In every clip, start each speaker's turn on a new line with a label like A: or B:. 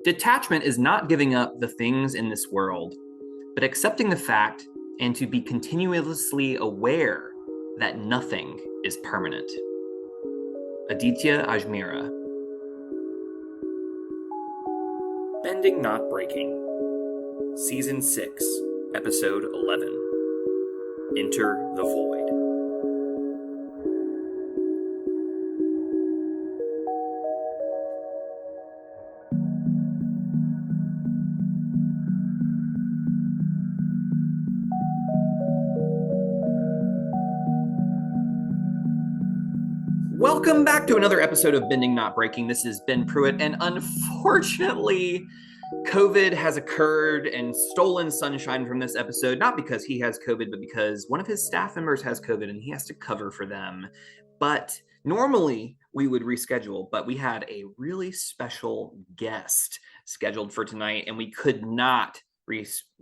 A: Detachment is not giving up the things in this world, but accepting the fact and to be continuously aware that nothing is permanent. Aditya Ajmera. Bending Not Breaking, Season 6, Episode 11. Enter the Void. Welcome back to another episode of Bending Not Breaking. This is Ben Pruitt, and unfortunately, COVID has occurred and stolen sunshine from this episode, not because he has COVID, but because one of his staff members has COVID and he has to cover for them. But normally we would reschedule, but we had a really special guest scheduled for tonight, and we could not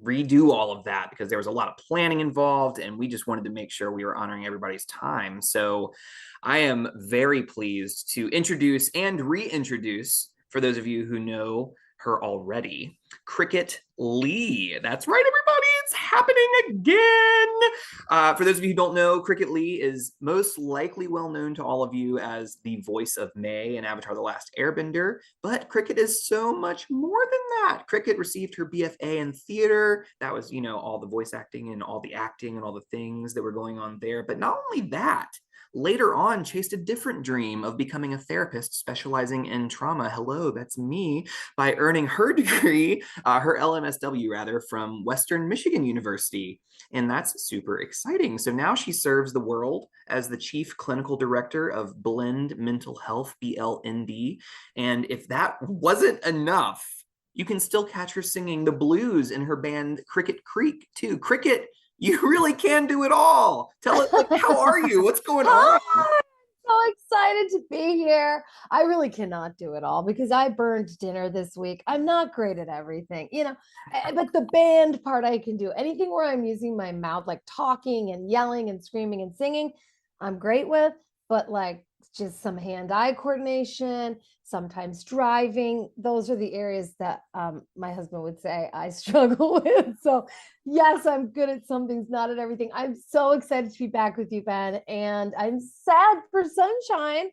A: redo all of that because there was a lot of planning involved, and we just wanted to make sure we were honoring everybody's time. So I am very pleased to introduce and reintroduce, for those of you who know her already, Cricket Leigh. That's right, everybody, it's happening again. For those of you who don't know, Cricket Leigh is most likely well known to all of you as the voice of May in Avatar: The Last Airbender, but Cricket is so much more than that. Cricket received her BFA in theater. That was, all the voice acting and all the acting and all the things that were going on there. But not only that, later on chased a different dream of becoming a therapist specializing in trauma. Hello, that's me, by earning her degree, her LMSW rather, from Western Michigan University. And that's super exciting. So now she serves the world as the Chief Clinical Director of Blend Mental Health, BLND. And if that wasn't enough, you can still catch her singing the blues in her band Cricket Creek too. Cricket, you really can do it all. Tell us, how are you? What's going on?
B: So excited to be here. I really cannot do it all because I burned dinner this week. I'm not great at everything, but the band part I can do. Anything where I'm using my mouth, like talking and yelling and screaming and singing, I'm great with, but like just some hand-eye coordination, sometimes driving, those are the areas that my husband would say I struggle with. So yes, I'm good at some things, not at everything. I'm so excited to be back with you, Ben, and I'm sad for Sunshine,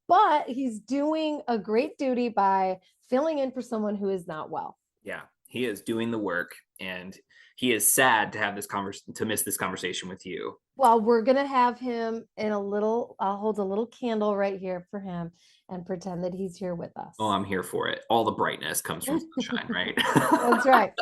B: but he's doing a great duty by filling in for someone who is not well.
A: Yeah, he is doing the work, and he is sad to have to miss this conversation with you.
B: Well, we're gonna have him in I'll hold a little candle right here for him and pretend that he's here with us.
A: Oh, I'm here for it. All the brightness comes from sunshine, right?
B: That's right.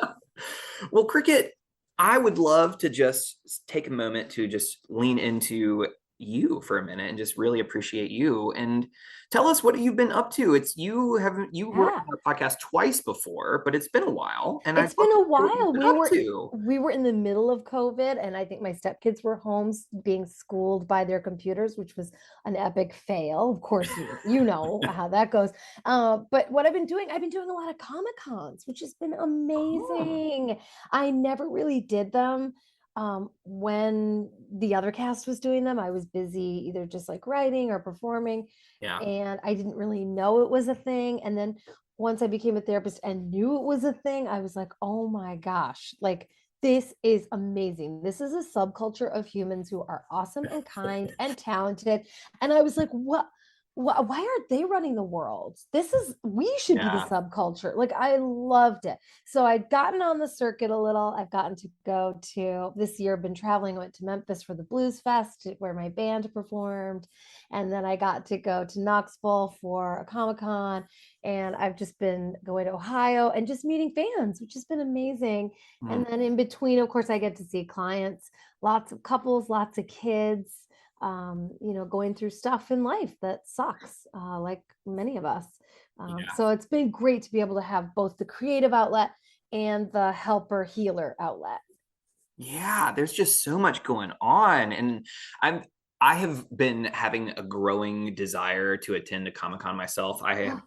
A: Well, Cricket, I would love to just take a moment to just lean into you for a minute and just really appreciate you and tell us what you've been up to. You were on our podcast twice before, but it's been a while. And
B: it's been a while.
A: We
B: were in the middle of COVID, and I think my stepkids were home being schooled by their computers, which was an epic fail. Of course, you know how that goes. But what I've been doing a lot of Comic-Cons, which has been amazing. I never really did them. When the other cast was doing them, I was busy either just like writing or performing.
A: Yeah.
B: And I didn't really know it was a thing. And then once I became a therapist and knew it was a thing, I was like, oh my gosh, like this is amazing. This is a subculture of humans who are awesome and kind and talented. And I was like, why aren't they running the world? We should be the subculture. Like, I loved it. So I'd gotten on the circuit a little. I've gotten to go to this year, been traveling. I went to Memphis for the Blues Fest where my band performed. And then I got to go to Knoxville for a Comic-Con. And I've just been going to Ohio and just meeting fans, which has been amazing. And then in between, of course, I get to see clients, lots of couples, lots of kids, going through stuff in life that sucks, like many of us. So it's been great to be able to have both the creative outlet and the helper healer outlet.
A: Yeah, there's just so much going on. And I have been having a growing desire to attend a Comic-Con myself. I have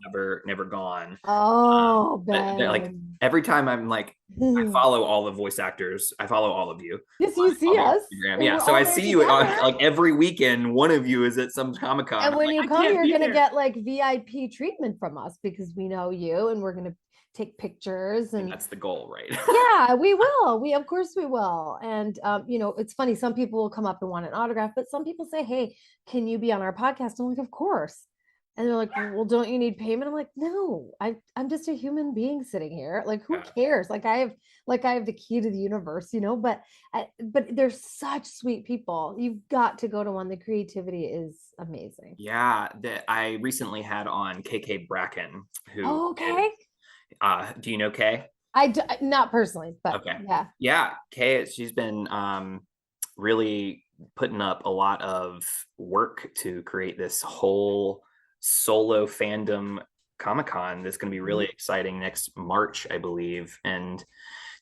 A: never gone.
B: Oh,
A: like Every time I'm like, I follow all the voice actors. I follow all of you
B: Yes, you
A: on
B: see
A: their
B: us,
A: Instagram.
B: and
A: Yeah,
B: we're
A: so
B: all
A: I
B: there
A: see you on
B: together.
A: like every weekend. One of you is at some Comic-Con.
B: And
A: I'm
B: when
A: like,
B: you
A: I
B: come,
A: can't
B: you're
A: be
B: gonna
A: there.
B: get like VIP treatment from us because we know you, and we're gonna take pictures.
A: And
B: And
A: that's the goal, right?
B: yeah, we will. We of course we will. And it's funny. Some people will come up and want an autograph, but some people say, "Hey, can you be on our podcast?" I'm like, "Of course." And they're like, "Well, don't you need payment?" I'm like, "No, I'm just a human being sitting here. Like, who
A: Yeah.
B: cares? Like I have the key to the universe, but they're such sweet people. You've got to go to one. The creativity is amazing.
A: Yeah, that I recently had on KK Bracken, who
B: Oh,
A: is,
B: okay.
A: do you know Kay?
B: Not personally, but
A: Okay.
B: yeah.
A: Yeah, Kay, she's been really putting up a lot of work to create this whole solo fandom Comic-Con that's going to be really exciting next March, I believe. And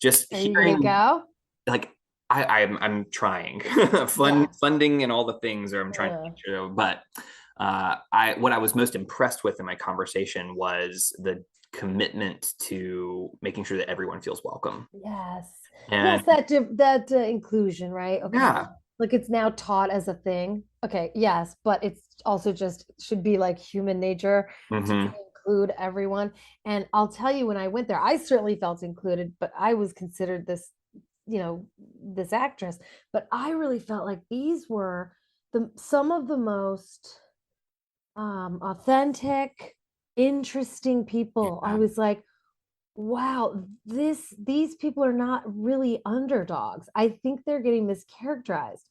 A: just
B: Are you gonna
A: hearing
B: go?
A: like I'm trying
B: Yeah.
A: funding and all the things, or I'm trying to
B: Uh,
A: make sure. But I what I was most impressed with in my conversation was the commitment to making sure that everyone feels welcome.
B: yes. Yes,
A: And
B: that inclusion, right? Okay.
A: yeah,
B: Like it's now taught as a thing. Okay, yes, but it's also just should be like human nature to
A: hmm,
B: include everyone. And I'll tell you, when I went there, I certainly felt included, but I was considered you know, this actress. But I really felt like these were some of the most authentic, interesting people. I
A: yeah,
B: was like, wow, these people are not really underdogs. I think they're getting mischaracterized.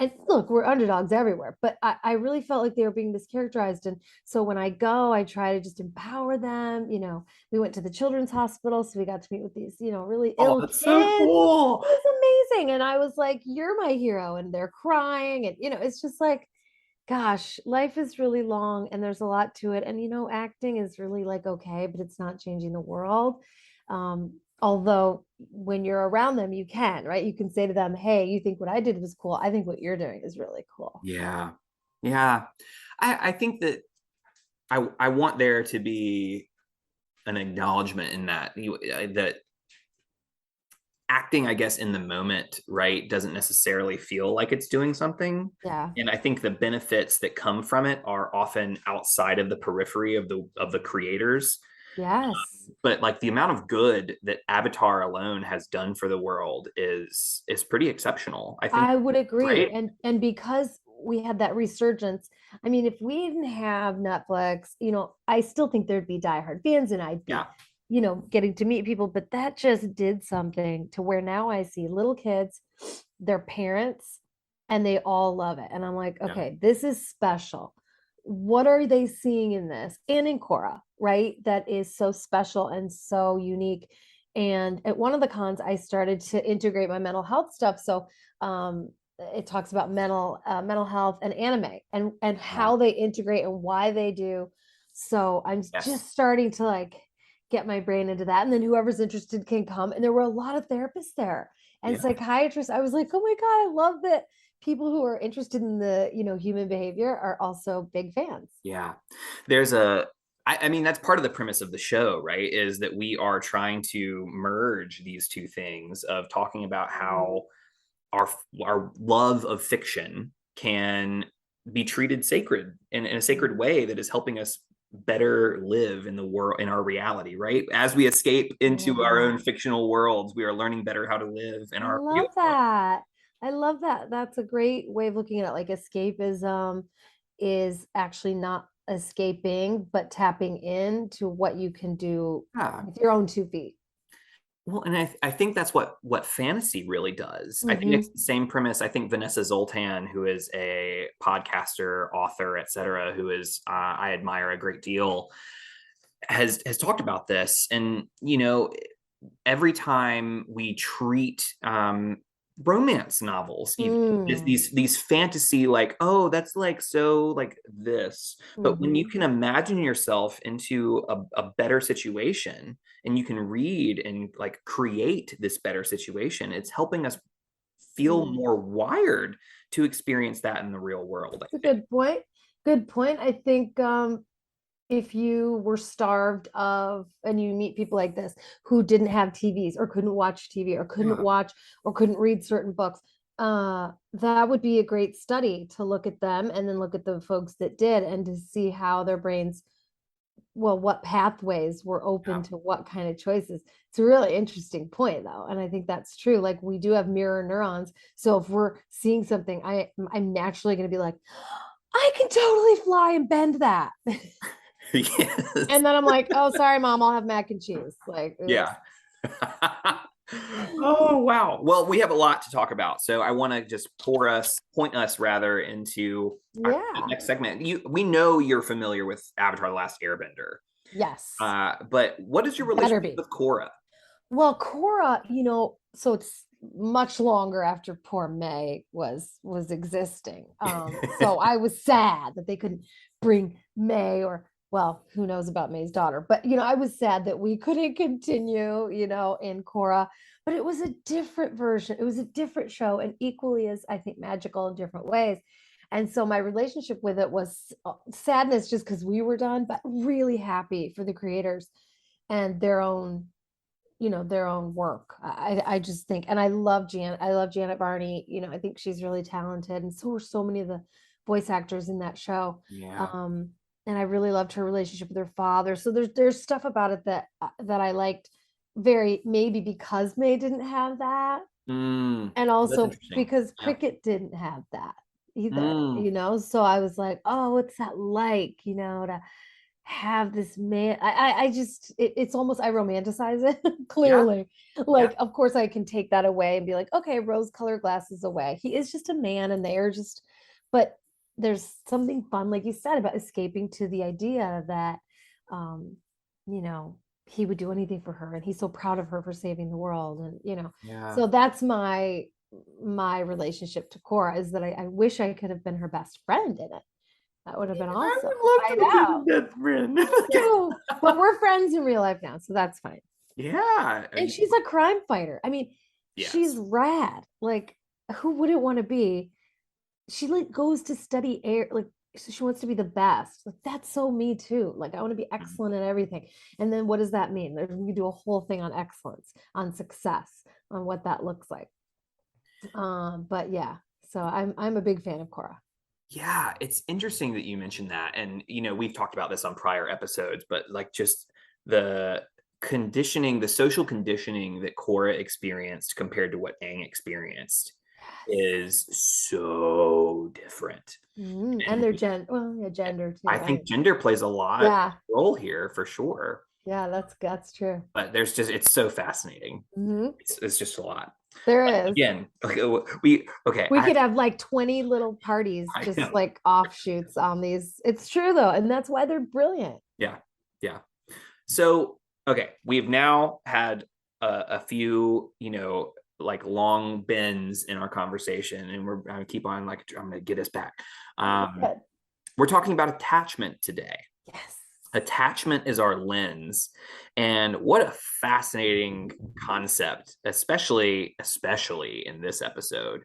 B: And look, we're underdogs everywhere, but I really felt like they were being mischaracterized. And so when I go, I try to just empower them. We went to the children's hospital, so we got to meet with these, really
A: oh,
B: ill
A: that's so
B: kids.
A: cool.
B: It was amazing. And I was like, you're my hero. And they're crying. And, it's just like, gosh, life is really long and there's a lot to it. And acting is really like okay, but it's not changing the world. Although when you're around them, you can, right? You can say to them, "Hey, you think what I did was cool. I think what you're doing is really cool."
A: Yeah, yeah. I think that I want there to be an acknowledgement in that that acting, I guess, in the moment, right, doesn't necessarily feel like it's doing something.
B: Yeah.
A: And I think the benefits that come from it are often outside of the periphery of the creators.
B: Yes.
A: But like the amount of good that Avatar alone has done for the world is pretty exceptional. I think,
B: I would agree.
A: right?
B: And because we had that resurgence, I mean, if we didn't have Netflix, I still think there'd be diehard fans and I'd be,
A: Yeah.
B: getting to meet people, but that just did something to where now I see little kids, their parents, and they all love it. And I'm like,
A: Yeah.
B: okay, this is special. What are they seeing in this and in Korra, right? That is so special and so unique. And at one of the cons, I started to integrate my mental health stuff. So it talks about mental health and anime and
A: Yeah.
B: how they integrate and why they do. So I'm
A: Yes.
B: just starting to like get my brain into that. And then whoever's interested can come. And there were a lot of therapists there and
A: Yeah.
B: psychiatrists. I was like, oh my God, I love that people who are interested in the, human behavior are also big fans.
A: Yeah. There's a I mean, that's part of the premise of the show, right? Is that we are trying to merge these two things of talking about how our our love of fiction can be treated sacred in a sacred way that is helping us better live in the world, in our reality, right? As we escape into our
B: Yeah.
A: own fictional worlds, we are learning better how to live in
B: I
A: our
B: love
A: real world.
B: that. I love that. That's a great way of looking at it. Like escapism is actually not escaping, but tapping into what you can do
A: Yeah.
B: with your own 2 feet.
A: Well, and I think that's what fantasy really does. I think it's
B: Hmm.
A: the same premise. I think Vanessa Zoltan, who is a podcaster, author, etc., who is I admire a great deal, has talked about this. And every time we treat romance novels, even
B: Mm.
A: these fantasy, like, oh, that's like so like this, but when you
B: Hmm.
A: can imagine yourself into a better situation and you can read and like create this better situation, it's helping us feel
B: Mm.
A: more wired to experience that in the real world, I
B: That's a
A: think.
B: good point. Good point. I think if you were starved of, and you meet people like this who didn't have TVs or couldn't watch TV or couldn't
A: Yeah.
B: watch or couldn't read certain books, that would be a great study to look at them and then look at the folks that did and to see how their brains, well, what pathways were open
A: Yeah.
B: to what kind of choices. It's a really interesting point though. And I think that's true. Like we do have mirror neurons. So if we're seeing something, I'm naturally going to be like, I can totally fly and bend that.
A: Yes.
B: And then I'm like, oh, sorry, mom, I'll have mac and cheese. Like, oops.
A: Yeah. Oh, wow. Well, we have a lot to talk about. So I want to just point us rather into our
B: Yeah.
A: next segment. We know you're familiar with Avatar: The Last Airbender.
B: Yes.
A: But what is your
B: Better
A: relationship
B: be.
A: with Korra?
B: Well, Korra, so it's much longer after poor May was existing. So I was sad that they couldn't bring May, or well, who knows about May's daughter, but I was sad that we couldn't continue, in Korra. But it was a different version. It was a different show and equally as I think magical in different ways. And so my relationship with it was sadness just because we were done, but really happy for the creators and their own work. I just think, and I love Janet Barney. I think she's really talented, and so are so many of the voice actors in that show.
A: Yeah.
B: Um, and I really loved her relationship with her father. So there's stuff about it that I liked very, maybe because May didn't have that, and
A: That's
B: also
A: interesting.
B: because
A: Yeah.
B: Cricket didn't have that either.
A: Mm,
B: So I was like, oh, what's that like? To have this man. I just it's almost, I romanticize it
A: yeah.
B: clearly.
A: Yeah.
B: Like of course I can take that away and be like, okay, rose colored glasses away, he is just a man and they are just, but there's something fun, like you said, about escaping to the idea that um you know he would do anything for her and he's so proud of her for saving the world. And
A: Yeah.
B: so that's my relationship to Cora, is that I wish I could have been her best friend in it. That would have been
A: I
B: awesome.
A: would love
B: I
A: to have been
B: know.
A: a best friend.
B: Me too. But we're friends in real life now, so that's fine.
A: Yeah.
B: And she's a crime fighter. I mean, she's
A: Yes.
B: rad. Like, who wouldn't want to be? She like goes to study air, like so she wants to be the best. Like that's so me too. Like I want to be excellent in everything. And then what does that mean? We do a whole thing on excellence, on success, on what that looks like. But yeah, so I'm a big fan of Cora.
A: Yeah, it's interesting that you mentioned that. And, we've talked about this on prior episodes, but like just the the social conditioning that Korra experienced compared to what Aang experienced is so different.
B: And
A: And
B: their well, yeah, gender too,
A: I
B: right?
A: think gender plays a lot
B: Yeah,
A: role here for sure.
B: yeah, that's true.
A: But it's so fascinating.
B: Hmm.
A: It's just a lot.
B: There is.
A: Again, okay,
B: We could have like 20 little parties,
A: I
B: just
A: know.
B: like offshoots on these. It's true though, and that's why they're brilliant.
A: Yeah, yeah. So, okay, we've now had a few, like long bends in our conversation, and we're going to keep on, like, I'm going to get us back.
B: Good.
A: We're talking about attachment today.
B: Yes.
A: Attachment is our lens, and what a fascinating concept, especially in this episode.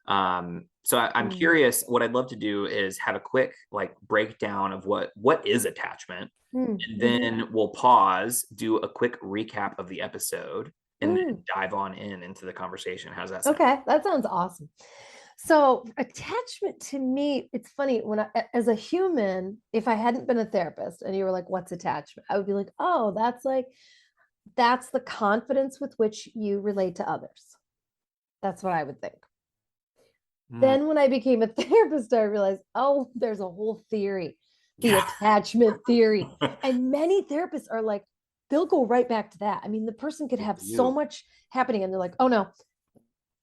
A: So I'm
B: Mm.
A: curious. What I'd love to do is have a quick like breakdown of what is attachment, and
B: Mm-hmm.
A: then we'll pause, do a quick recap of the episode, and then
B: Mm.
A: dive on into the conversation. How's that sound?
B: Okay, that sounds awesome. So attachment to me, it's funny when as a human, if I hadn't been a therapist and you were like, what's attachment? I would be like, oh, that's the confidence with which you relate to others. That's what I would think.
A: Mm,
B: Then when I became a therapist, I realized, oh, there's a whole theory, the
A: yeah.
B: attachment theory. And many therapists are like, they'll go right back to that. I mean, the person could have so
A: You.
B: much happening and they're like, oh no,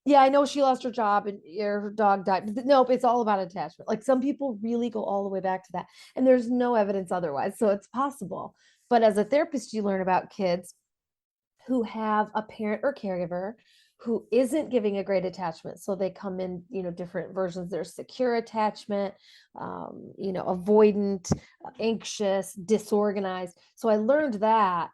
B: yeah, I know she lost her job and her dog died. Nope, it's all about attachment. Like some people really go all the way back to that. And there's no evidence otherwise. So it's possible. But as a therapist, you learn about kids who have a parent or caregiver who isn't giving a great attachment. So they come in, different versions. There's secure attachment, avoidant, anxious, disorganized. So I learned that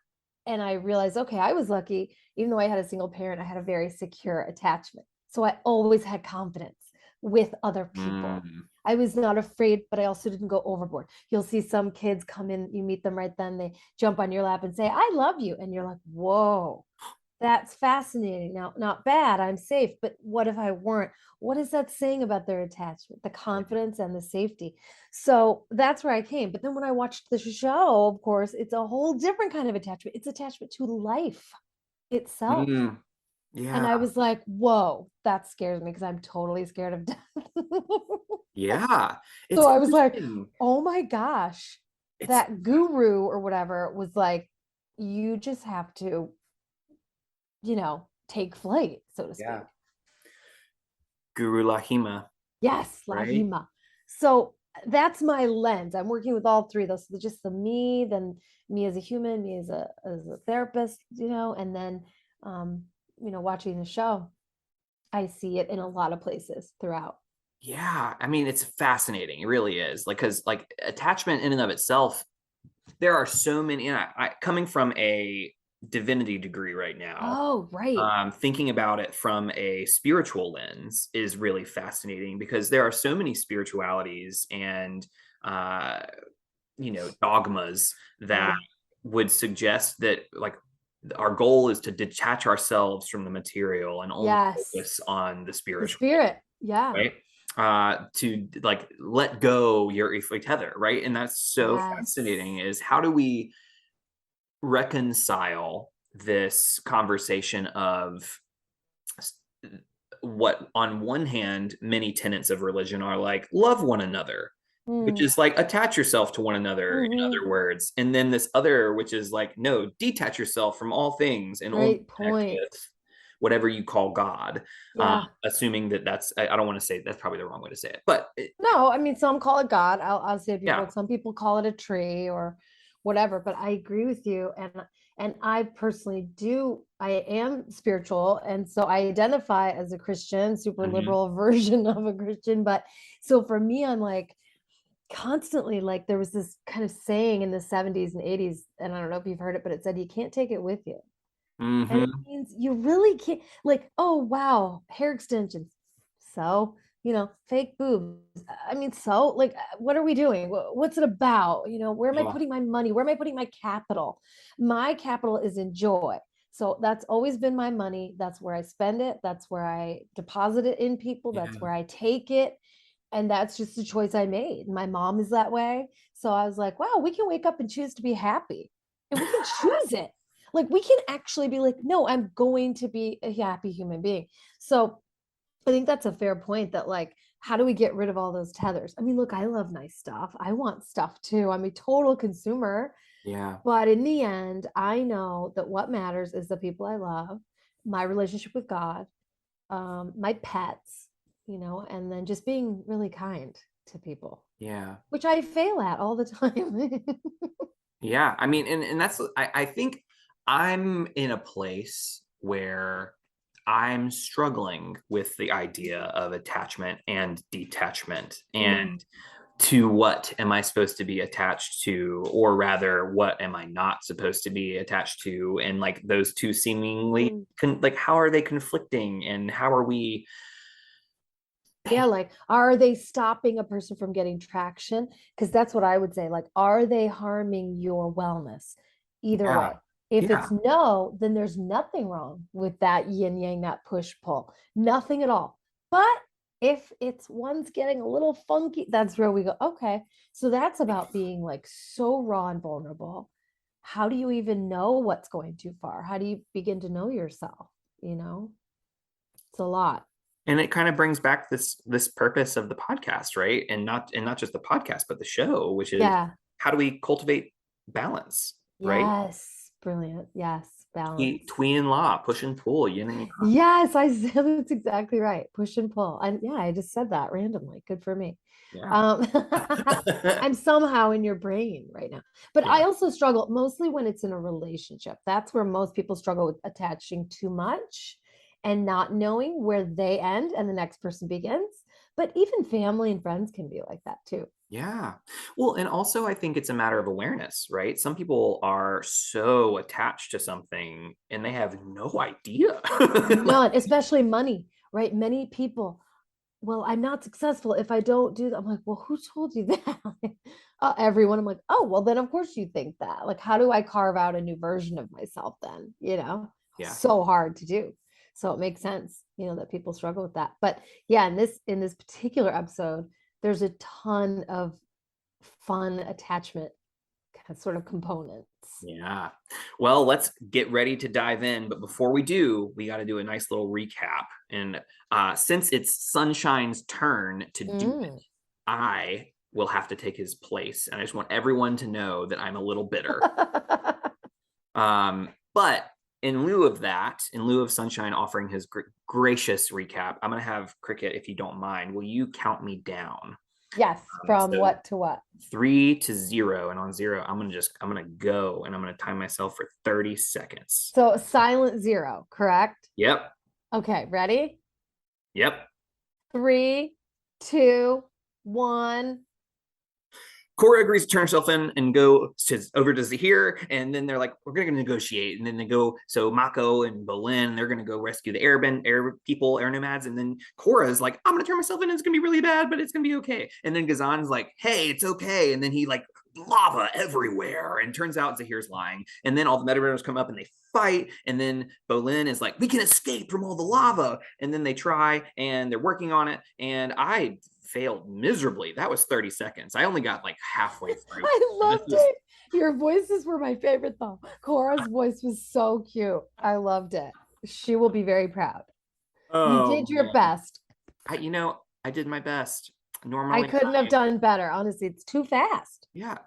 B: and I realized, okay, I was lucky. Even though I had a single parent, I had a very secure attachment. So I always had confidence. with other people.
A: Mm.
B: I was not afraid, but I also didn't go overboard. You'll see some kids come in, you meet them right then, they jump on your lap and say, I love you. And you're like, whoa, that's fascinating. Now, not bad, I'm safe, but what if I weren't? What is that saying about their attachment, the confidence and the safety? So that's where I came. But then when I watched the show, of course, it's a whole different kind of attachment. It's attachment to life itself.
A: Mm.
B: And
A: Yeah.
B: I was like, whoa, that scares me because I'm totally scared of death.
A: Yeah. It's
B: So I was like,
A: interesting.
B: oh my gosh,
A: It's
B: that guru or whatever was like, you just have to, take flight, so to
A: yeah.
B: speak.
A: Guru Lahima,
B: Yes,
A: right?
B: Lahima. So that's my lens. I'm working with all three of those. So just the me, then me as a human, me as a therapist, and then watching the show. I see it in a lot of places throughout.
A: Yeah. I mean, it's fascinating. It really is. Like, because like attachment in and of itself, there are so many. And coming from a divinity degree right now,
B: Oh, right.
A: thinking about it from a spiritual lens is really fascinating because there are so many spiritualities and uh, dogmas that
B: Mm.
A: would suggest that like our goal is to detach ourselves from the material and only
B: Yes.
A: focus on the
B: The
A: spiritual,
B: spirit. Yeah.
A: right? To like let go your earthly tether, right? And that's so fascinating.
B: Yes.
A: Is how do we reconcile this conversation of what on one hand many tenets of religion are like love one another, which
B: Mm.
A: is like attach yourself to one another in
B: Hmm.
A: other words, and then this other which is like no, detach yourself from all things and only
B: Great
A: connect
B: point.
A: with whatever you call God.
B: Yeah.
A: Assuming that I don't want to say that's probably the wrong way to say it, but
B: No, I mean, some call it God. I'll say people,
A: yeah.
B: some people call it a tree or whatever, but I agree with you. And I personally I am spiritual. And so I identify as a Christian, super
A: Mm-hmm.
B: liberal version of a Christian. But so for me, I'm like constantly like there was this kind of saying in the 70s and 80s, and I don't know if you've heard it, but it said you can't take it with you. And it
A: Mm-hmm.
B: means you really can't, like, oh, wow, hair extensions. So, fake boobs. I mean, so, like, what are we doing? What's it about? Where am I
A: Yeah.
B: putting my money? Where am I putting my capital? My capital is in joy. So that's always been my money. That's where I spend it. That's where I deposit it in people. That's
A: Yeah.
B: where I take it. And that's just a choice I made. My mom is that way. So I was like, wow, we can wake up and choose to be happy. And we can choose it. Like we can actually be like, no, I'm going to be a happy human being. So I think that's a fair point that like, how do we get rid of all those tethers? I mean, look, I love nice stuff. I want stuff too. I'm a total consumer.
A: Yeah.
B: But in the end, I know that what matters is the people I love, my relationship with God, my pets, and then just being really kind to people,
A: Yeah.
B: which I fail at all the time.
A: Yeah. I mean, and that's I think I'm in a place where I'm struggling with the idea of attachment and detachment and
B: Mm,
A: to what am I supposed to be attached to, or rather, what am I not supposed to be attached to? And like those two seemingly
B: mm.
A: like how are they conflicting and how are we
B: Yeah, like, are they stopping a person from getting traction? Because that's what I would say. Like, are they harming your wellness? Either
A: yeah,
B: way. If
A: yeah,
B: it's no, then there's nothing wrong with that yin yang, that push pull, nothing at all. But if it's one's getting a little funky, that's where we go, okay. So that's about being like so raw and vulnerable. How do you even know what's going too far? How do you begin to know yourself? You know, it's a lot.
A: and it kind of brings back this purpose of the podcast, right? And not just the podcast but the show, which is
B: Yeah.
A: how do we cultivate balance, right?
B: Yes, brilliant. Yes, balance.
A: Twee and law, push and pull, yin and yang.
B: Yes, I said that's exactly right. Push and pull. And yeah, I just said that randomly. Good for me.
A: Yeah.
B: Um, I'm somehow in your brain right now. But
A: Yeah.
B: I also struggle mostly when it's in a relationship. That's where most people struggle with attaching too much and not knowing where they end and the next person begins. But even family and friends can be like that too.
A: Yeah. Well, and also I think it's a matter of awareness, right? Some people are so attached to something and they have no idea. Like,
B: None, especially money, right? Many people, well, I'm not successful if I don't do that. I'm like, well, who told you that? Everyone. I'm like, oh, well, then of course you think that. Like, how do I carve out a new version of myself then?
A: Yeah.
B: So hard to do. So it makes sense, that people struggle with that. But yeah, in this particular episode, there's a ton of fun attachment sort of components.
A: Yeah. Well, let's get ready to dive in. But before we do, we got to do a nice little recap. And since it's Sunshine's turn to do it, I will have to take his place. And I just want everyone to know that I'm a little bitter. But in lieu of that, in lieu of Sunshine offering his gracious recap, I'm going to have Cricket, if you don't mind, will you count me down?
B: Yes, from
A: So
B: what to what?
A: 3 to 0. And on 0, I'm gonna go and I'm gonna time myself for 30 seconds.
B: So silent 0, correct?
A: Yep.
B: Okay, ready?
A: Yep.
B: 3, 2, 1.
A: Korra agrees to turn herself in and go over to Zahir, and then they're like, we're gonna negotiate. And then they go, so Mako and Bolin, they're gonna go rescue the air people, air nomads, and then Korra is like, I'm gonna turn myself in, it's gonna be really bad, but it's gonna be okay. And then Gazan's like, hey, it's okay. And then he like lava everywhere, and turns out Zahir's lying. And then all the Metaverse come up and they fight, and then Bolin is like, we can escape from all the lava. And then they try and they're working on it, and I failed miserably. That was 30 seconds. I only got like halfway through.
B: I loved it. Your voices were my favorite though. Korra's voice was so cute. I loved it. She will be very proud. You did your best.
A: I did my best. Normally
B: I couldn't have done better. Honestly, it's too fast.
A: Yeah,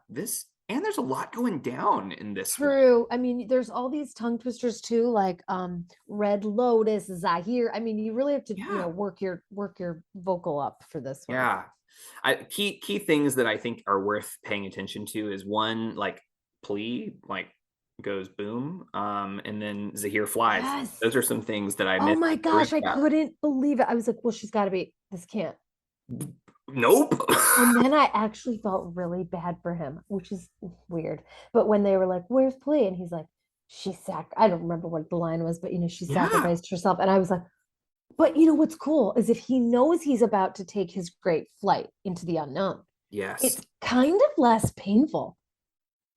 A: and there's a lot going down in this.
B: True. I mean, there's all these tongue twisters too, like Red Lotus, Zahir. I mean, you really have to, work your vocal up for this one.
A: Yeah. Key things that I think are worth paying attention to is one, like Plea, like goes boom, and then Zahir flies.
B: Yes.
A: Those are some things that I missed.
B: Oh my gosh, I couldn't believe it. I was like, well, she's got to be. This can't.
A: Nope.
B: And then I actually felt really bad for him, which is weird. But when they were like, where's Plea? And he's like, I don't remember what the line was, but she sacrificed herself. And I was like, but what's cool is if he knows he's about to take his great flight into the unknown.
A: Yes.
B: It's kind of less painful.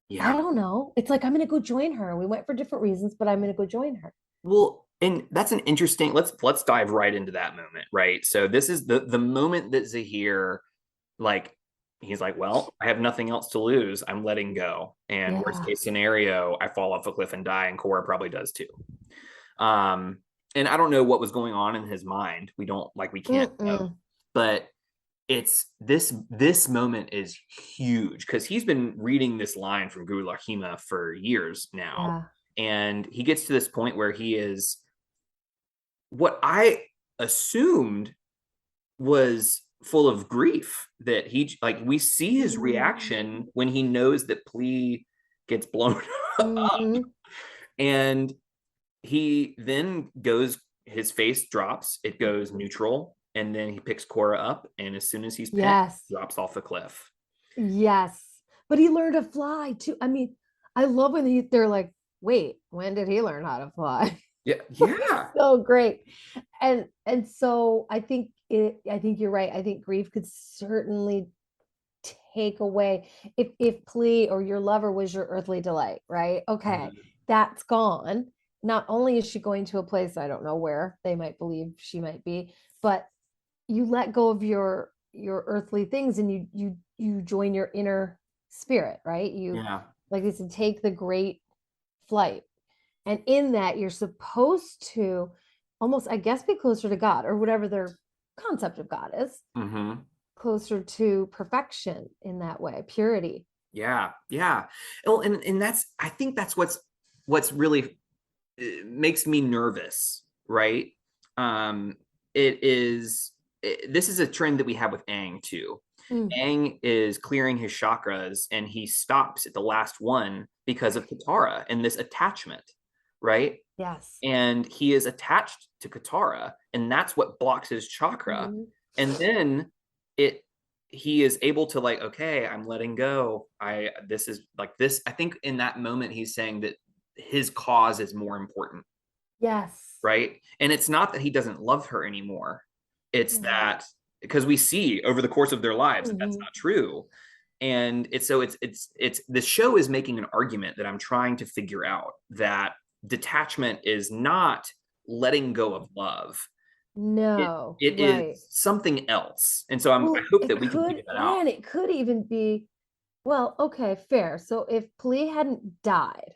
A: Yeah.
B: I don't know. It's like, I'm going to go join her. We went for different reasons, but I'm going to go join her.
A: Well, and that's an interesting, let's dive right into that moment, right? So this is the moment that Zahir, like, he's like, well, I have nothing else to lose. I'm letting go. And worst case scenario, I fall off a cliff and die, and Korra probably does too. And I don't know what was going on in his mind. We can't know. But it's this moment is huge because he's been reading this line from Guru Lahima for years now. Yeah. And he gets to this point where he is what I assumed was full of grief, that we see his reaction when he knows that Plea gets blown up. And he then his face drops, it goes neutral, and then he picks Korra up, and as soon as he's picked, drops off the cliff.
B: Yes. But he learned to fly too. I mean, I love when they're like, wait, when did he learn how to fly?
A: Yeah.
B: So great. And so I think you're right. I think grief could certainly take away if Plea or your lover was your earthly delight, right? Okay, that's gone. Not only is she going to a place I don't know where they might believe she might be, but you let go of your earthly things and you join your inner spirit, right? Like they said, take the great flight. And in that, you're supposed to almost, I guess, be closer to God or whatever their concept of God is. Closer to perfection in that way, purity.
A: Yeah. Well, and I think that's what's really makes me nervous, right? This is a trend that we have with Aang too. Aang is clearing his chakras and he stops at the last one because of Katara and this attachment, right?
B: Yes.
A: And he is attached to Katara, and that's what blocks his chakra. And then he is able to like, okay, I'm letting go. I think in that moment he's saying that his cause is more important.
B: Yes.
A: Right. And it's not that he doesn't love her anymore. It's that because we see over the course of their lives that that's
B: Mhm.
A: not true. And it's the show is making an argument that I'm trying to figure out, that detachment is not letting go of love. it
B: No,
A: it
B: right.
A: is something else, and so I
B: Well,
A: hope
B: it
A: that we can
B: could,
A: figure that out.
B: man, it could even be, well, okay, fair. So if Pli hadn't died,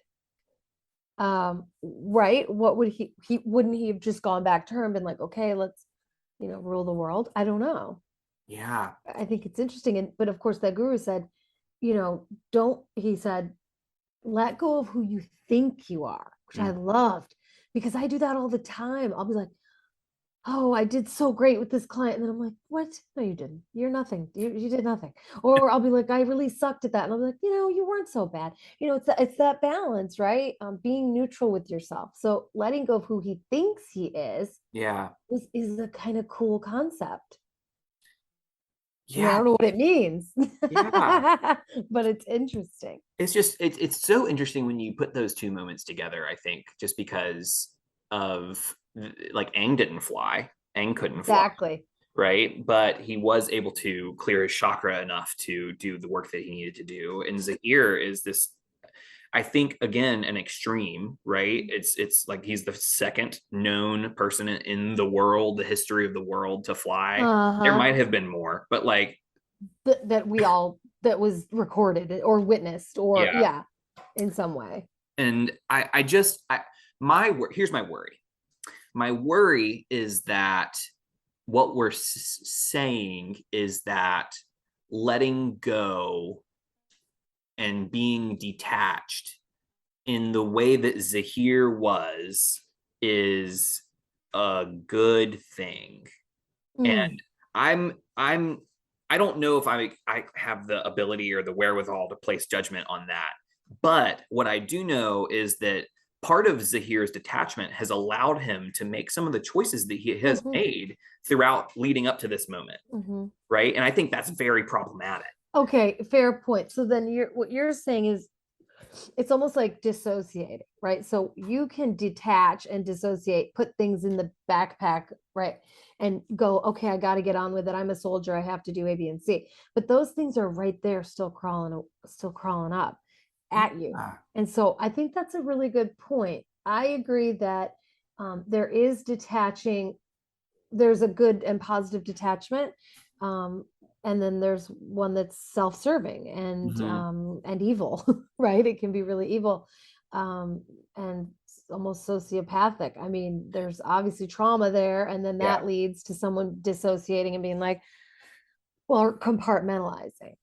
B: right, what would he wouldn't he have just gone back to her and been like, okay, let's, rule the world? I don't know.
A: Yeah.
B: I think it's interesting. And but of course that guru said, don't, he said, let go of who you think you are, which I
A: Mm.
B: loved, because I do that all the time. I'll be like, oh, I did so great with this client. And then I'm like, what? No, you didn't. You're nothing. You did nothing. Or I'll be like, I really sucked at that. And I'll be like, you weren't so bad. It's that balance, right? Being neutral with yourself. So letting go of who he thinks he
A: Yeah.
B: is a kind of cool concept. I
A: Yeah.
B: don't know what it means,
A: Yeah.
B: but it's interesting.
A: It's so interesting when you put those two moments together, I think, just because of, like, Aang didn't fly. Aang couldn't fly,
B: Exactly.
A: right? But he was able to clear his chakra enough to do the work that he needed to do. And Zahir is this, I think, again, an extreme, right? It's like he's the second known person in the world, the history of the world, to fly. There
B: Uh-huh.
A: might have been more, but like,
B: That was recorded or witnessed, or
A: yeah.
B: yeah, in some way.
A: And I just, here's my worry. My worry is that what we're saying is that letting go and being detached in the way that Zahir was is a good thing.
B: Mm.
A: And I'm I don't know if I have the ability or the wherewithal to place judgment on that. But what I do know is that part of Zahir's detachment has allowed him to make some of the choices that he has
B: Hmm.
A: made throughout leading up to this moment,
B: Hmm.
A: right? And I think that's very problematic.
B: Okay, fair point. So then what you're saying is it's almost like dissociating, right? So you can detach and dissociate, put things in the backpack, right? And go, okay, I got to get on with it. I'm a soldier. I have to do A, B, and C. But those things are right there, still crawling up at you.
A: Yeah.
B: And so I think that's a really good point. I agree that there is detaching, there's a good and positive detachment. Um, and then there's one that's self-serving
A: Mm-hmm.
B: and evil, right? It can be really evil, and almost sociopathic. I mean, there's obviously trauma there, and then
A: Yeah.
B: that leads to someone dissociating and being like, well, compartmentalizing.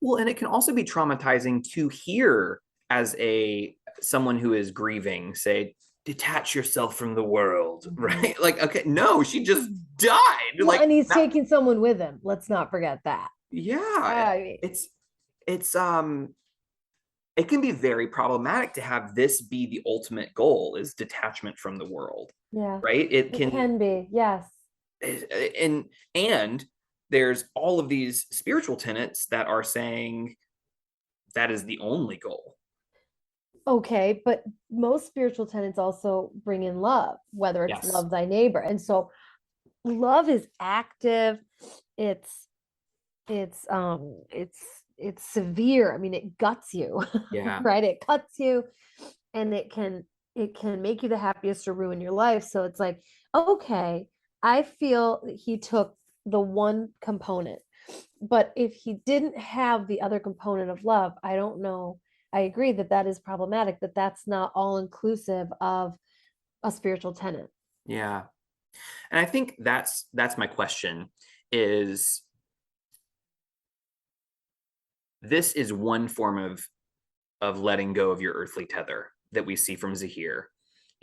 A: Well, and it can also be traumatizing to hear, as a someone who is grieving, say, detach yourself from the world,
B: Mhm.
A: right? Like, okay, no, she just died.
B: Well,
A: Like
B: and he's
A: that,
B: taking someone with him. Let's not forget that.
A: yeah.
B: I mean,
A: It's it's it can be very problematic to have this be the ultimate goal, is detachment from the world,
B: yeah,
A: right? It
B: it
A: can,
B: can be. Yes.
A: and there's all of these spiritual tenets that are saying that is the only goal.
B: Okay, but most spiritual tenets also bring in love, whether it's
A: Yes.
B: love thy neighbor. And so love is active, it's it's it's severe. I mean, it guts you,
A: Yeah.
B: right? It cuts you, and it can make you the happiest or ruin your life. So it's like, okay, I feel that he took the one component, but if he didn't have the other component of love, I don't know. I agree that that is problematic, that that's not all inclusive of a spiritual tenet.
A: Yeah. And I think that's my question, is this is one form of letting go of your earthly tether that we see from Zahir.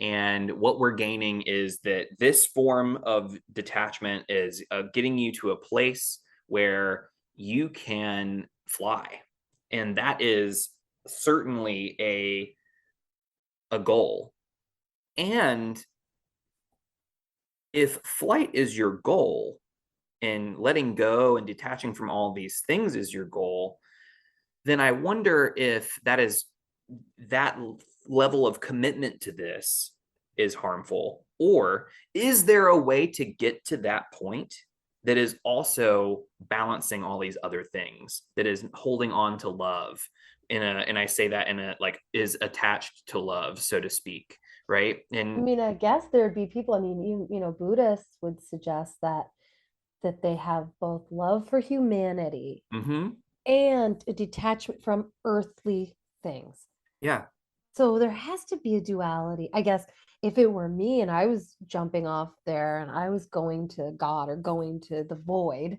A: And what we're gaining is that this form of detachment is getting you to a place where you can fly. And that is certainly a goal. And if flight is your goal, and letting go and detaching from all these things is your goal, then I wonder if that level of commitment to this is harmful, or is there a way to get to that point that is also balancing all these other things, that is holding on to love and I say that in a like is attached to love, so to speak, right?
B: I
A: And
B: mean, I guess there'd be people, I mean, you know, Buddhists would suggest that they have both love for humanity
A: mm-hmm,
B: and a detachment from earthly things.
A: yeah,
B: So there has to be a duality. I guess if it were me and I was jumping off there and I was going to God or going to the void,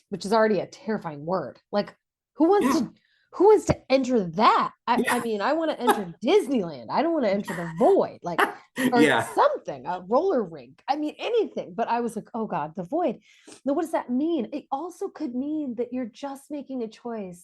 B: which is already a terrifying word. Like who wants
A: yeah,
B: to who wants to enter that? I
A: yeah,
B: mean, I want to enter Disneyland. I don't want to enter the void, like or
A: yeah,
B: something, a roller rink. I mean, anything. But I was like, oh God, the void. Now, what does that mean? It also could mean that you're just making a choice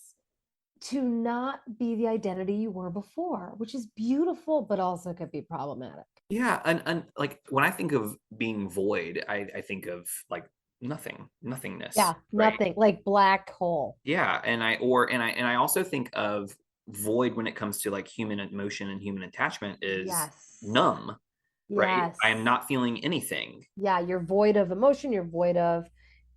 B: to not be the identity you were before, which is beautiful, but also could be problematic.
A: yeah. And like when I think of being void, I think of like nothingness,
B: Yeah,
A: right?
B: nothing like black hole.
A: Yeah, and I also think of void when it comes to like human emotion and human attachment is
B: Yes.
A: numb, right? I am
B: Yes.
A: not feeling anything.
B: Yeah, you're void of emotion, you're void of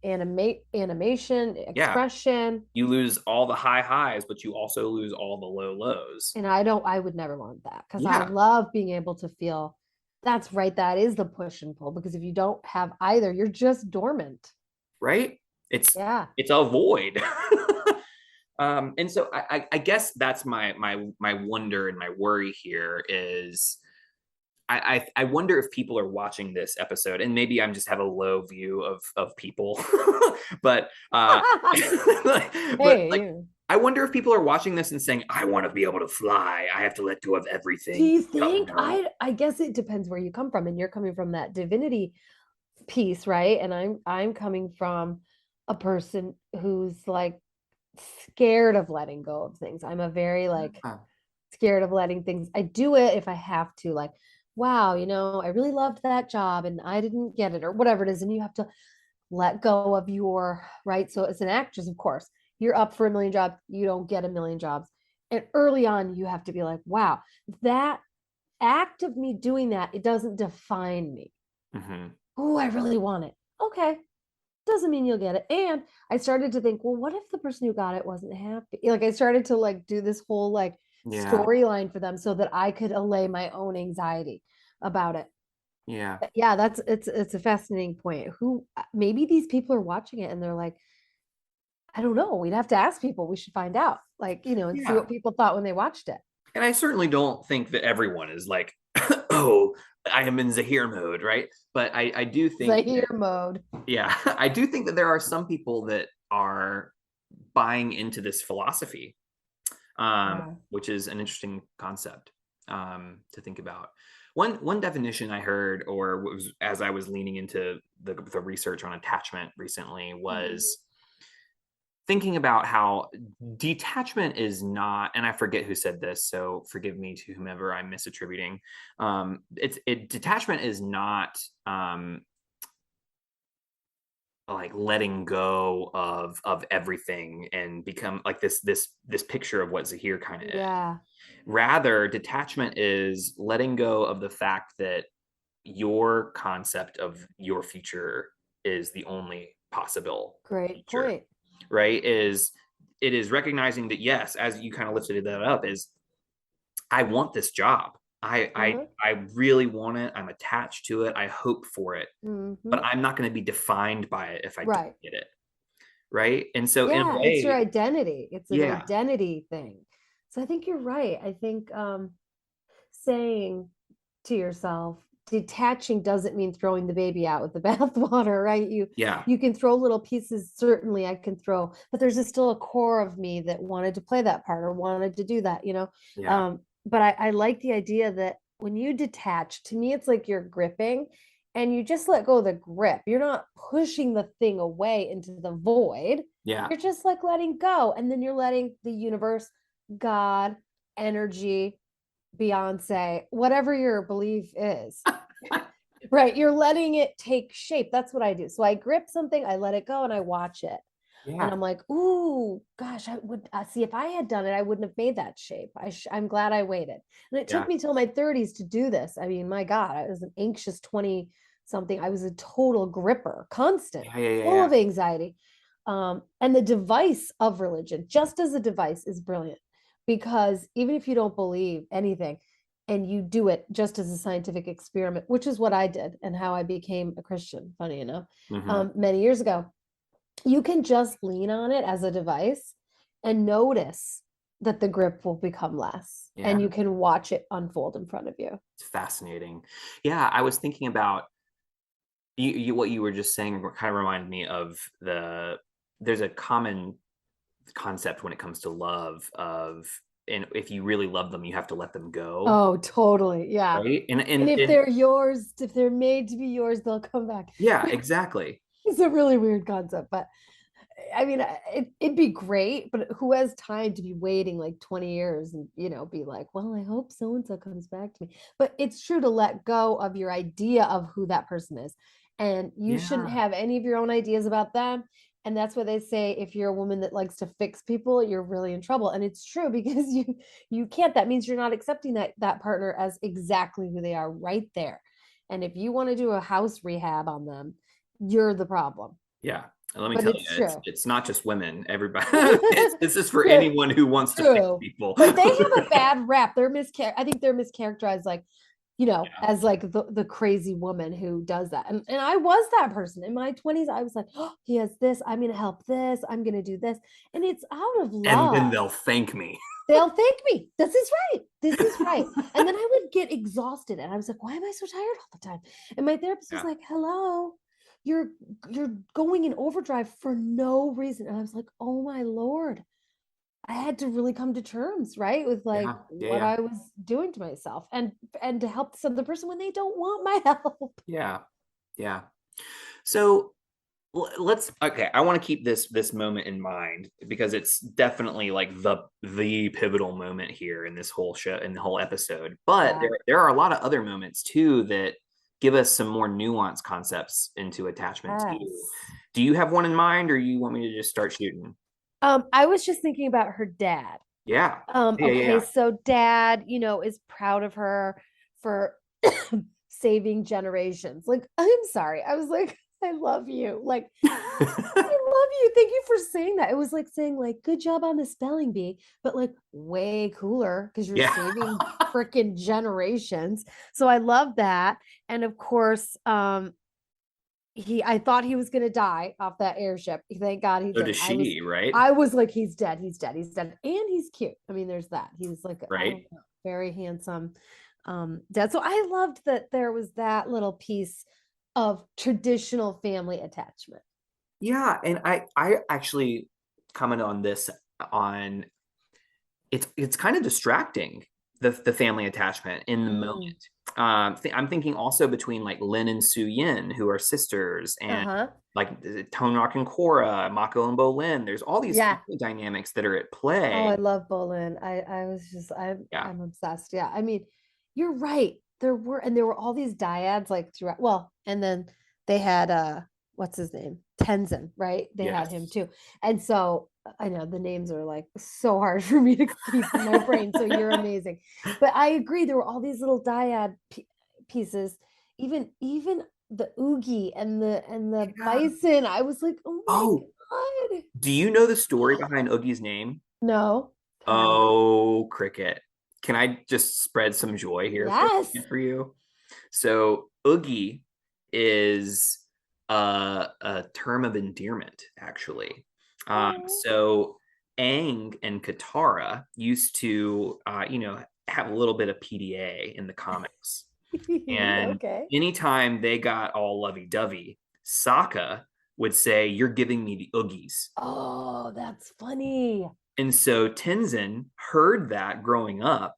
B: animation,
A: Yeah,
B: expression.
A: you lose all the high highs, but you also lose all the low lows.
B: And I would never want that because I
A: Yeah,
B: love being able to feel that's right. That is the push and pull because if you don't have either, you're just dormant.
A: right? It's
B: Yeah.
A: it's a void. And so I guess that's my wonder and my worry here is I wonder if people are watching this episode, and maybe I'm just have a low view of people, but but
B: Hey,
A: like I wonder if people are watching this and saying, "I want to be able to fly. I have to let go of
B: do
A: everything."
B: you
A: No,
B: think
A: no.
B: I guess it depends where you come from and you're coming from that divinity piece, right? And I'm coming from a person who's like scared of letting go of things. I'm a very like
A: Yeah.
B: scared of letting things. I do it if I have to, like, wow, you know, I really loved that job and I didn't get it or whatever it is. And you have to let go of your right. So as an actress, of course, you're up for a million jobs, you don't get a million jobs. And early on, you have to be like, wow, that act of me doing that, it doesn't define me.
A: Mhm.
B: Oh, I really want it. Okay. Doesn't mean you'll get it. And I started to think, well, what if the person who got it wasn't happy? Like I started to like do this whole like
A: Yeah,
B: storyline for them so that I could allay my own anxiety about it.
A: yeah,
B: Yeah, that's it's a fascinating point. Who maybe these people are watching it and they're like, I don't know. We'd have to ask people. We should find out. Like, you know, and see
A: yeah.
B: what people thought when they watched it.
A: And I certainly don't think that everyone is like, "Oh, I am in Zahir mode," right? But I do think
B: Zahir
A: that,
B: mode.
A: yeah, I do think that there are some people that are buying into this philosophy,
B: Yeah.
A: which is an interesting concept to think about. One definition I heard, or was as I was leaning into the research on attachment recently,
B: Mhm.
A: was thinking about how detachment is not, and I forget who said this, so forgive me to whomever I'm misattributing. Detachment is not like letting go of everything and become like this picture of what Zahir kind of is.
B: Yeah.
A: Rather, detachment is letting go of the fact that your concept of your future is the only possible
B: Great
A: future,
B: point.
A: right? Is it is recognizing that yes, as you kind of lifted that up, is I want this job.
B: Uh-huh.
A: I really want it. I'm attached to it. I hope for it, but
B: Hmm.
A: I'm not going to be defined by it if I don't
B: Right.
A: get it, right? And so in a
B: Yeah, it's your
A: way,
B: identity. It's an
A: yeah,
B: identity thing. So I think you're right. I think saying to yourself, detaching doesn't mean throwing the baby out with the bathwater, right?
A: yeah,
B: You can throw little pieces, certainly I can throw, but there's still a core of me that wanted to play that part or wanted to do that, you know.
A: yeah,
B: But I like the idea that when you detach, to me, it's like you're gripping and you just let go of the grip. You're not pushing the thing away into the void.
A: yeah,
B: You're just like letting go. And then you're letting the universe, God, energy, Beyonce, whatever your belief is, right? You're letting it take shape. That's what I do. So I grip something, I let it go, and I watch it. And
A: yeah,
B: I'm like, ooh, gosh, I would see if I had done it, I wouldn't have made that shape. I'm glad I waited. And it took
A: yeah,
B: me till my 30s to do this. I mean, my God, I was an anxious 20 something. I was a total gripper, constant,
A: Yeah, yeah, yeah,
B: full
A: yeah.
B: of anxiety. And the device of religion, just as a device, is brilliant because even if you don't believe anything and you do it just as a scientific experiment, which is what I did and how I became a Christian, funny enough,
A: Hmm.
B: many years ago, you can just lean on it as a device and notice that the grip will become less
A: Yeah,
B: and you can watch it unfold in front of you.
A: it's fascinating. Yeah, I was thinking about what you were just saying kind of reminded me of there's a common concept when it comes to love of, and if you really love them, you have to let them go,
B: Oh, totally. Yeah.
A: right? And
B: And
A: and,
B: if
A: and
B: they're yours, if they're made to be yours, they'll come back.
A: yeah, exactly.
B: It's a really weird concept, but I mean, it'd be great, but who has time to be waiting like 20 years and, be like, well, I hope so and so comes back to me. But it's true to let go of your idea of who that person is. And you shouldn't
A: Yeah,
B: have any of your own ideas about them. And that's why they say if you're a woman that likes to fix people, you're really in trouble. And it's true because you can't. That means you're not accepting that partner as exactly who they are right there. And if you want to do a house rehab on them, you're the problem.
A: yeah. And let me
B: But
A: tell you,
B: it's
A: it's
B: true.
A: it's not just women. Everybody, this is for
B: True,
A: anyone who wants to fix
B: true.
A: people.
B: But they have a bad rap. I think they're mischaracterized like,
A: Yeah,
B: as like the crazy woman who does that. And I was that person. In my 20s, I was like, oh, he has this, I'm gonna help this, I'm gonna do this. And it's out of
A: and then
B: love.
A: they'll thank me.
B: They'll thank me. This is right. This is right. And then I would get exhausted and I was like, why am I so tired all the time? And my therapist was
A: Yeah,
B: like, hello, you're you're going in overdrive for no reason. And I was like, oh my Lord. I had to really come to terms, right, with like
A: yeah, yeah,
B: what
A: yeah,
B: I was doing to myself and to help this other person when they don't want my help.
A: yeah, yeah. So let's, okay, I want to keep this moment in mind because it's definitely like the pivotal moment here in this whole show, in the whole episode, but
B: Yeah.
A: there are a lot of other moments too that give us some more nuanced concepts into attachment too.
B: Yes.
A: Do you have one in mind, or you want me to just start shooting?
B: I was just thinking about her dad.
A: Yeah, yeah, yeah,
B: Okay,
A: yeah.
B: so dad, is proud of her for saving generations. Like, I'm sorry. I was like, I love you. Like, I love you. Thank you for saying that. It was like saying like good job on the spelling bee, but like way cooler because you're
A: Yeah.
B: saving freaking generations. So I love that. And of course, I thought he was gonna die off that airship. Thank God he
A: So does
B: didn't.
A: she, right?
B: I was like, he's dead, he's dead, he's dead. And he's cute. I mean, there's that. He's like, I don't
A: Right.
B: know, very handsome dad. So I loved that there was that little piece of traditional family attachment.
A: Yeah, and I actually commented on this, on it's kind of distracting, the family attachment in the
B: Mm.
A: moment. I'm thinking also between like Lin and Su Yin, who are sisters, and
B: Uh-huh.
A: like Tonrak and Korra, Mako and Bolin. There's all these
B: Yeah.
A: family dynamics that are at
B: Oh, I
A: play.
B: love Bolin. I was just
A: Yeah,
B: I'm obsessed. Yeah. I mean, you're right. There were all these dyads like throughout. Well, and then they had what's his name? Tenzin, right? They had him
A: yes,
B: too. And so I know the names are like so hard for me to keep in my brain. So you're amazing. But I agree, there were all these little dyad pieces. Even the Oogie and the
A: yeah.
B: bison. I was like, oh my
A: Oh,
B: God.
A: do you know the story behind Oogie's name?
B: No, tell me.
A: Oh, Cricket. Can I just spread some joy here for a
B: Yes.
A: second for you? So, Oogie is a term of endearment, actually.
B: Oh.
A: So, Aang and Katara used to, have a little bit of PDA in the comics. And
B: Okay.
A: anytime they got all lovey dovey, Sokka would say, "You're giving me the Oogies."
B: Oh, that's funny.
A: And so Tenzin heard that growing up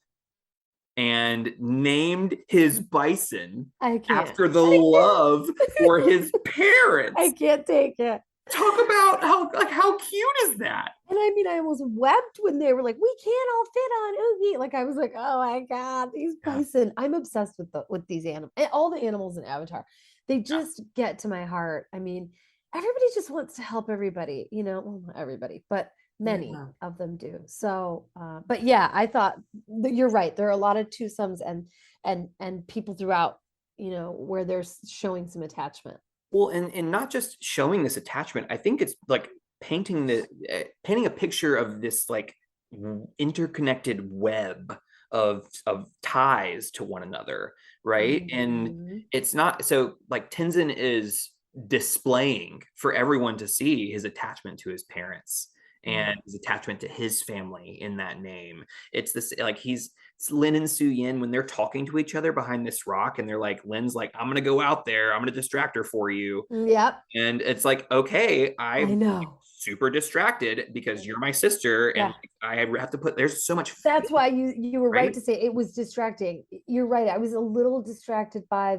A: and named his bison
B: I can't.
A: after the
B: I
A: love for
B: can't.
A: his
B: I
A: parents.
B: can't take it.
A: Talk about how cute is that?
B: And I mean, I almost wept when they were like, "We can't all fit on Oogie." Like I was like, "Oh my God, these
A: Yeah,
B: bison!" I'm obsessed with these animals, all the animals in Avatar. They
A: yeah,
B: just get to my heart. I mean, everybody just wants to help everybody, Well, not everybody, but many
A: yeah.
B: of them do. So, but yeah, I thought that you're right. There are a lot of two sums and people throughout you know, where they're showing some attachment.
A: Well, and not just showing this attachment. I think it's like painting a picture of this like interconnected web of ties to one another, right? And
B: Mhm.
A: it's not so like Tenzin is displaying for everyone to see his attachment to his parents
B: Yeah.
A: and his attachment to his family in that name. It's this like it's Lin and Su Yin when they're talking to each other behind this rock, and they're like, Lin's like, I'm gonna go out there, I'm gonna distract her for you.
B: Yep.
A: And it's like, okay,
B: I
A: I'm
B: know.
A: super distracted because you're my sister, and
B: Yeah.
A: I have to put there's so much
B: That's
A: faith,
B: why you were right
A: right?
B: to say it was distracting. You're right. I was a little distracted by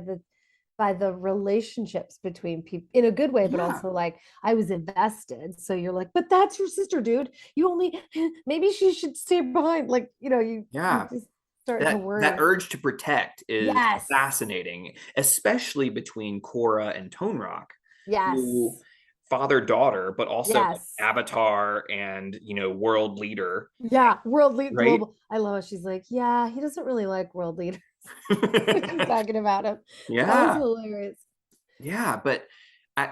B: the relationships between people in a good way, but
A: Yeah.
B: also like I was invested. So you're like, but that's your sister, dude. You only maybe she should stay behind. Like, you know, you
A: Yeah.
B: just start to
A: That
B: worry.
A: urge to protect is
B: Yes.
A: fascinating, especially between Korra and Tone Rock, who
B: Yes.
A: father daughter, but also like
B: Yes.
A: avatar and world leader,
B: Yeah. World lead
A: right?
B: global. I love how she's like, yeah, he doesn't really like world leaders. She's talking about him. That was
A: Yeah,
B: hilarious.
A: yeah, but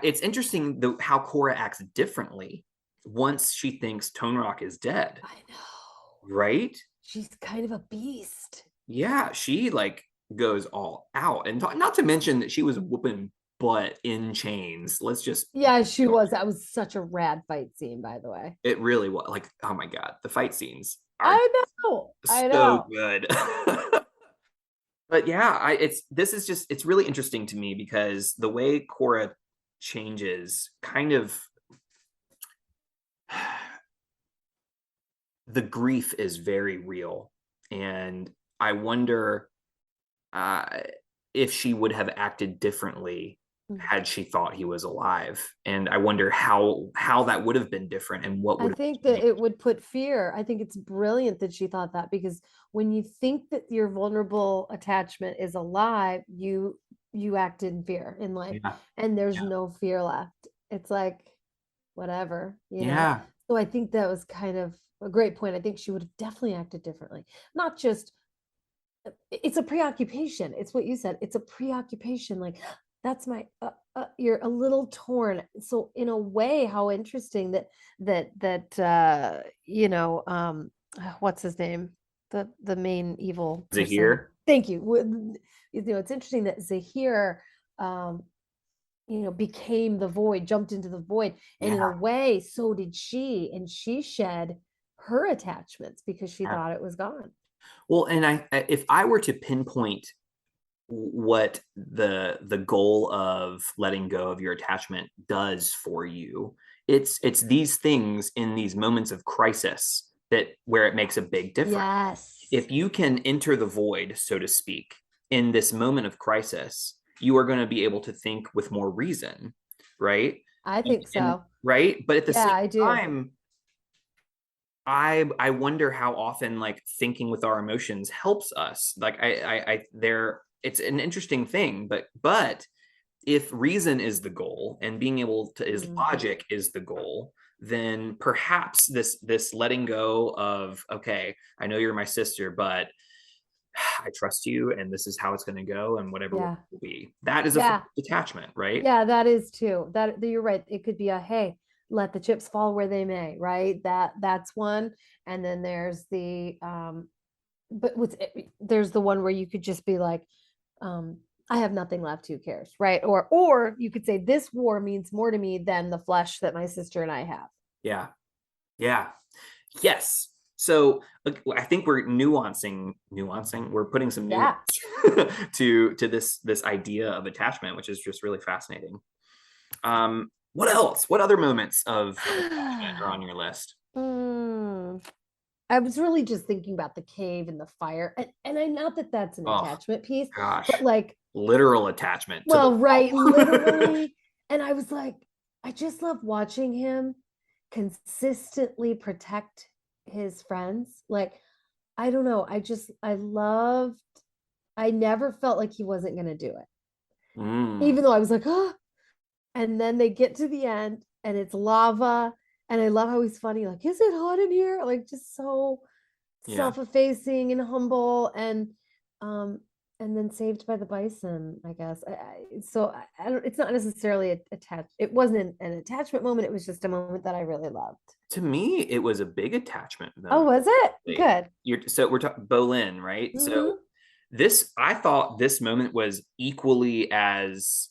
A: it's interesting how Korra acts differently once she thinks Tone Rock is dead,
B: I know.
A: right?
B: She's kind of a beast.
A: Yeah, she like goes all out, and not to mention that she was whooping butt in chains. Let's just
B: Yeah, she was. That was such a rad fight scene, by the way.
A: it really was like, oh my god, the fight scenes are
B: I know. I
A: so
B: know.
A: good. But yeah, it's really interesting to me because the way Korra changes kind of the grief is very real, and I wonder uh, if she would have acted differently
B: Mm.
A: had she thought he was alive, and I wonder how that would have been different and what
B: I
A: would have
B: think that
A: changed.
B: it would put fear. I think it's brilliant that she thought that because when you think that your vulnerable attachment is alive, you act in fear in life
A: Yeah,
B: and there's
A: yeah,
B: no fear left. It's like whatever, you know.
A: yeah,
B: So I think that was kind of a great point. I think she would have definitely acted differently. Not just it's a preoccupation. It's what you said. It's a preoccupation. Like that's my you're a little torn. So in a way, how interesting that you know what's his name? The main evil person.
A: Zahir.
B: Thank you. You know, it's interesting that Zahir um you know became the void, jumped into the void, and in a
A: Yeah,
B: way, so did she, and she shed her attachments because she
A: yeah.
B: thought it was gone.
A: Well, and if I were to pinpoint what the goal of letting go of your attachment does for you, it's these things in these moments of crisis that where it makes a big difference.
B: Yes.
A: If you can enter the void, so to speak, in this moment of crisis, you are going to be able to think with more reason, right?
B: I
A: and,
B: think
A: and
B: so.
A: right, but at the
B: Yeah,
A: same
B: I do.
A: time, I wonder how often like thinking with our emotions helps us. Like I there it's an interesting thing, but if reason is the goal and being able to is
B: Mhm.
A: logic is the goal, then perhaps this letting go of, okay, I know you're my sister, but I trust you and this is how it's going to go and whatever will
B: Yeah.
A: be. That is a form
B: Yeah.
A: of detachment, right?
B: Yeah, that is too. That you're right. It could be a hey, let the chips fall where they may, right? That's one. And then there's the but there's the one where you could just be like, um, I have nothing left, who cares, right? Or you could say this war means more to me than the flesh that my sister and I have.
A: Yeah. Yeah. Yes. So I think we're nuancing. We're putting some nuance
B: Yeah.
A: to this idea of attachment, which is just really fascinating. What else? What other moments of attachment are on your list?
B: Mm, I was really just thinking about the cave and the fire, and I not that that's an
A: Oh
B: attachment piece, but
A: gosh,
B: like,
A: literal attachment to the
B: well, right,
A: wall.
B: literally. And I was like, I just love watching him consistently protect his friends. Like, I don't know, I loved. I never felt like he wasn't going to do it,
A: Mm,
B: even though I was like, oh. And then they get to the end, and it's lava, and I love how he's funny. Like, is it hot in here? Like, just so
A: yeah,
B: self-effacing and humble, and um And then Saved by the Bison, I guess. I don't, it's not necessarily attached. It wasn't an attachment moment. It was just a moment that I really loved.
A: To me, it was a big attachment
B: Oh,
A: moment.
B: was it?
A: Like,
B: Good.
A: so we're talking Bolin, right? So
B: Hmm.
A: this, I thought this moment was equally as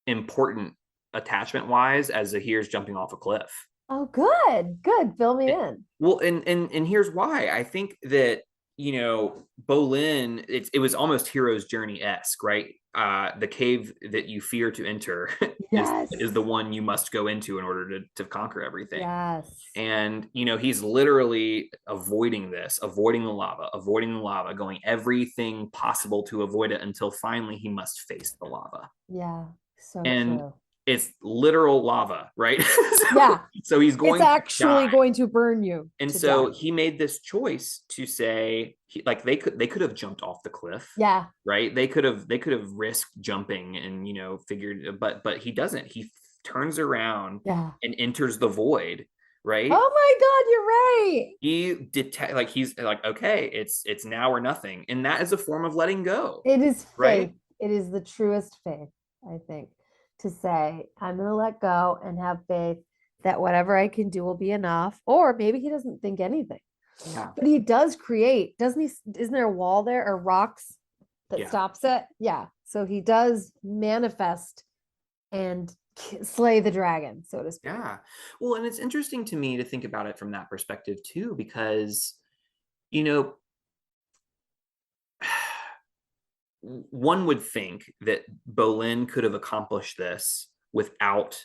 A: important attachment wise as Zahir's jumping off a cliff.
B: Oh, good. Good. Fill me in.
A: Well, and here's why. I think that, Bolin, it was almost hero's journey esque, right? The cave that you fear to enter
B: Yes.
A: is the one you must go into in order to conquer everything.
B: Yes.
A: And he's literally avoiding the lava, going everything possible to avoid it until finally he must face the lava.
B: Yeah. So
A: And
B: true.
A: it's literal lava, right?
B: Yeah.
A: So he's
B: It's
A: going to
B: actually
A: die.
B: going to burn you
A: And
B: to
A: so
B: death.
A: he made this choice to say, like, they could have jumped off the cliff,
B: Yeah.
A: right? They could have risked jumping and figured, but he doesn't. He turns around
B: Yeah.
A: and enters the void, right?
B: Oh my God, you're right.
A: He detect like he's like, okay, it's now or nothing, and that is a form of letting go,
B: It is
A: right?
B: faith. It is the truest faith, I think, to say, I'm going to let go and have faith that whatever I can do will be enough. Or maybe he doesn't think anything,
A: Yeah,
B: but he does create, doesn't he? Isn't there a wall there or rocks that
A: yeah,
B: stops it? Yeah. So he does manifest and slay the dragon, so to speak.
A: yeah. Well, and it's interesting to me to think about it from that perspective too, because you know one would think that Bolin could have accomplished this without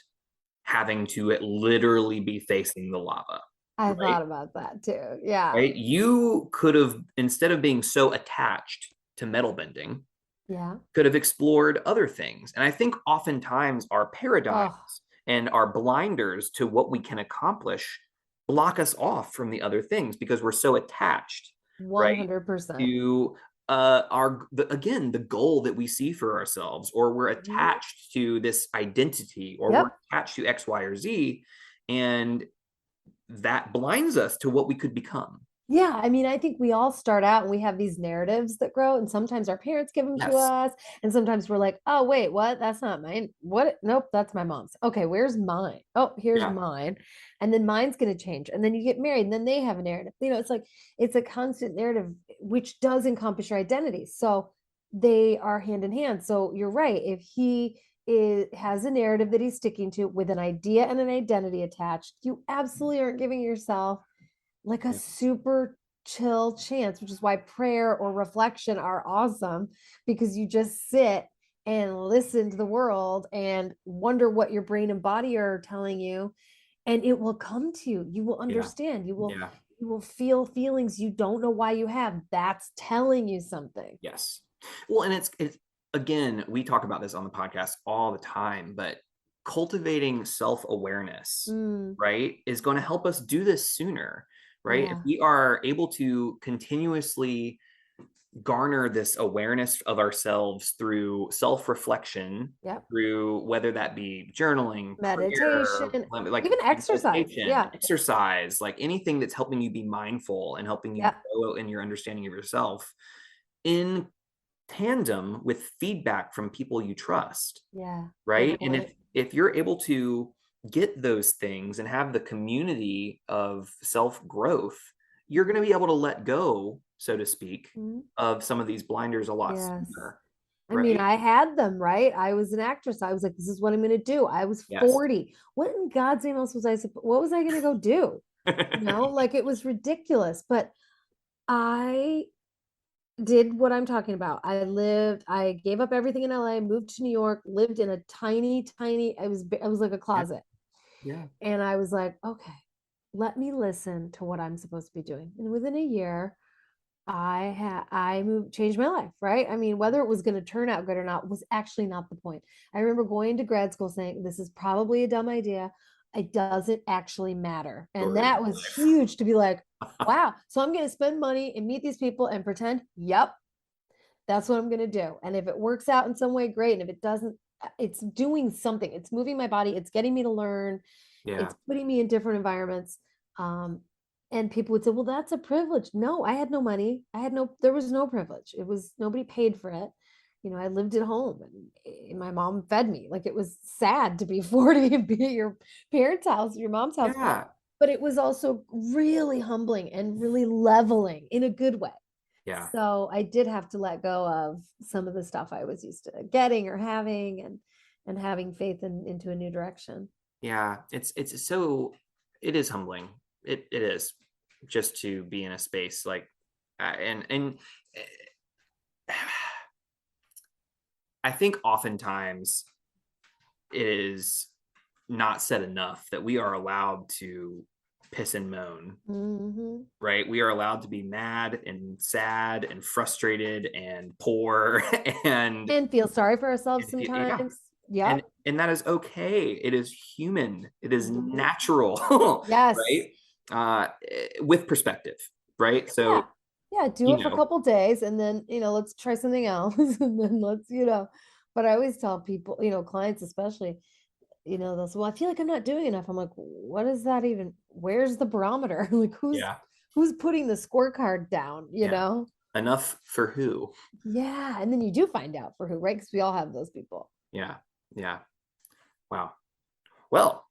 A: having to literally be facing the lava,
B: I
A: right?
B: thought about that too. Yeah.
A: Right? You could have, instead of being so attached to metal bending,
B: Yeah.
A: could have explored other things. And I think oftentimes our paradigms
B: Oh,
A: and our blinders to what we can accomplish block us off from the other things because we're so attached, right,
B: 100%.
A: to again, the goal that we see for ourselves, or we're
B: Mhm.
A: attached to this identity, or we're
B: Yep.
A: attached to X, Y, or Z, and that blinds us to what we could become.
B: Yeah, I mean, I think we all start out and we have these narratives that grow, and sometimes our parents give them to
A: Yes.
B: us, and sometimes we're like, "Oh, wait, what? That's not mine. What? Nope, that's my mom's. Okay, where's mine? Oh, here's
A: Yeah.
B: mine." And then mine's going to change. And then you get married, and then they have a narrative. It's like it's a constant narrative which does encompass your identity. So they are hand in hand. So you're right. If has a narrative that he's sticking to with an idea and an identity attached, you absolutely aren't giving yourself like a
A: Yeah.
B: super chill chance, which is why prayer or reflection are awesome because you just sit and listen to the world and wonder what your brain and body are telling you, and it will come to you. You will
A: Yeah.
B: understand.
A: Yeah.
B: You will feel feelings you don't know why you have. That's telling you something.
A: Yes. Well, and it's again, we talk about this on the podcast all the time, but cultivating self-awareness,
B: Mm,
A: right, is going to help us do this sooner, right? If
B: yeah.
A: we are able to continuously garner this awareness of ourselves through self-reflection,
B: Yep.
A: through whether that be journaling, prayer,
B: Meditation,
A: like
B: even exercise.
A: meditation,
B: Yeah.
A: exercise, like anything that's helping you be mindful and helping you
B: Yep.
A: grow in your understanding of yourself in tandem with feedback from people you trust,
B: Yeah. Good
A: right? And
B: point.
A: if you're able to get those things and have the community of self growth, you're going to be able to let go, so to speak,
B: Mhm.
A: of some of these blinders a lot
B: Yes.
A: sooner,
B: I mean,
A: right?
B: I had them, right? I was an actress. I was like, this is what I'm going to do. I was
A: Yes.
B: 40. What in God's name else was what was I going to go do? Like it was ridiculous. But I did what I'm talking about. I gave up everything in LA, moved to New York, lived in a tiny, I was like a
A: Yeah.
B: closet.
A: Yeah.
B: And I was like, okay, let me listen to what I'm supposed to be doing. And within a year, I moved, changed my life, right? I mean, whether it was going to turn out good or not was actually not the point. I remember going to grad school saying, this is probably a dumb idea. It doesn't actually matter. And
A: Story of
B: that
A: my
B: was huge to be like, wow. So I'm going to spend money and meet these people and pretend, yep, that's what I'm going to do. And if it works out in some way, great. And if it doesn't, it's doing something. It's moving my body. It's getting me to learn.
A: Yeah.
B: It's putting me in different environments. Um, And people would say, well, that's a privilege. No, I had no money. There was no privilege. It was nobody paid for it. I lived at home and my mom fed me. Like it was sad to be 40 and be at your parents' house, your mom's house.
A: Yeah.
B: But it was also really humbling and really leveling in a good way.
A: Yeah.
B: So I did have to let go of some of the stuff I was used to getting or having and having faith into a new direction.
A: Yeah. It is humbling. It is, just to be in a space like, and I think oftentimes it is not said enough that we are allowed to piss and moan, right? We are allowed to be mad and sad and frustrated and poor and
B: feel sorry for ourselves sometimes. Yeah.
A: And that is okay. It is human. It is natural.
B: Yes.
A: Right? With perspective, right? So
B: yeah, do it for a couple days and then, let's try something else and then let's, but I always tell people, clients especially, they'll say, well, I feel like I'm not doing enough. I'm like, what is that even? Where's the barometer? Like who's putting the scorecard down, you know?
A: Enough for who?
B: Yeah. And then you do find out for who, right? Because we all have those people.
A: Yeah. Yeah. Wow. Well,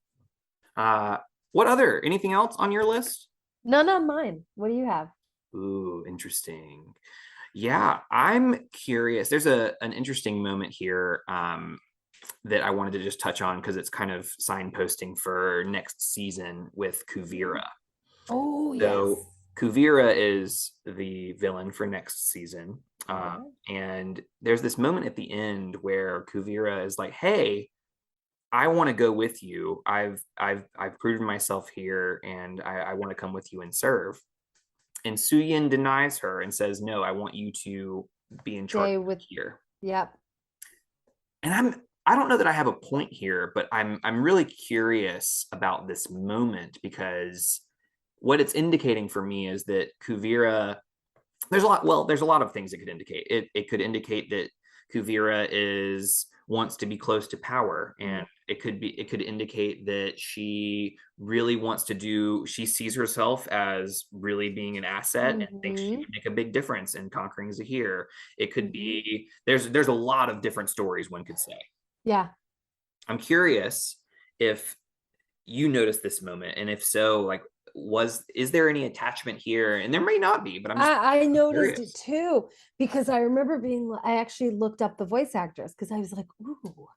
A: anything else on your list?
B: None on mine. What do you have?
A: Ooh, interesting. Yeah, I'm curious. There's an interesting moment here that I wanted to just touch on because it's kind of signposting for next season with Kuvira.
B: Oh,
A: so
B: yes.
A: Kuvira is the villain for next season. And there's this moment at the end where Kuvira is like, hey, I want to go with you. I've proven myself here and I want to come with you and serve. And Suyin denies her and says, no, I want you to be in charge here.
B: Yep.
A: And I don't know that I have a point here, but I'm really curious about this moment because what it's indicating for me is that Kuvira, there's a lot of things it could indicate. It could indicate that Kuvira wants to be close to power, and it could indicate that she really wants to she sees herself as really being an asset and thinks she would make a big difference in conquering Zahir. It could be there's a lot of different stories one could say.
B: Yeah.
A: I'm curious if you noticed this moment, and if so, like, is there any attachment here? And there may not be, but
B: I noticed it too, because I remember I actually looked up the voice actress because I was like, ooh,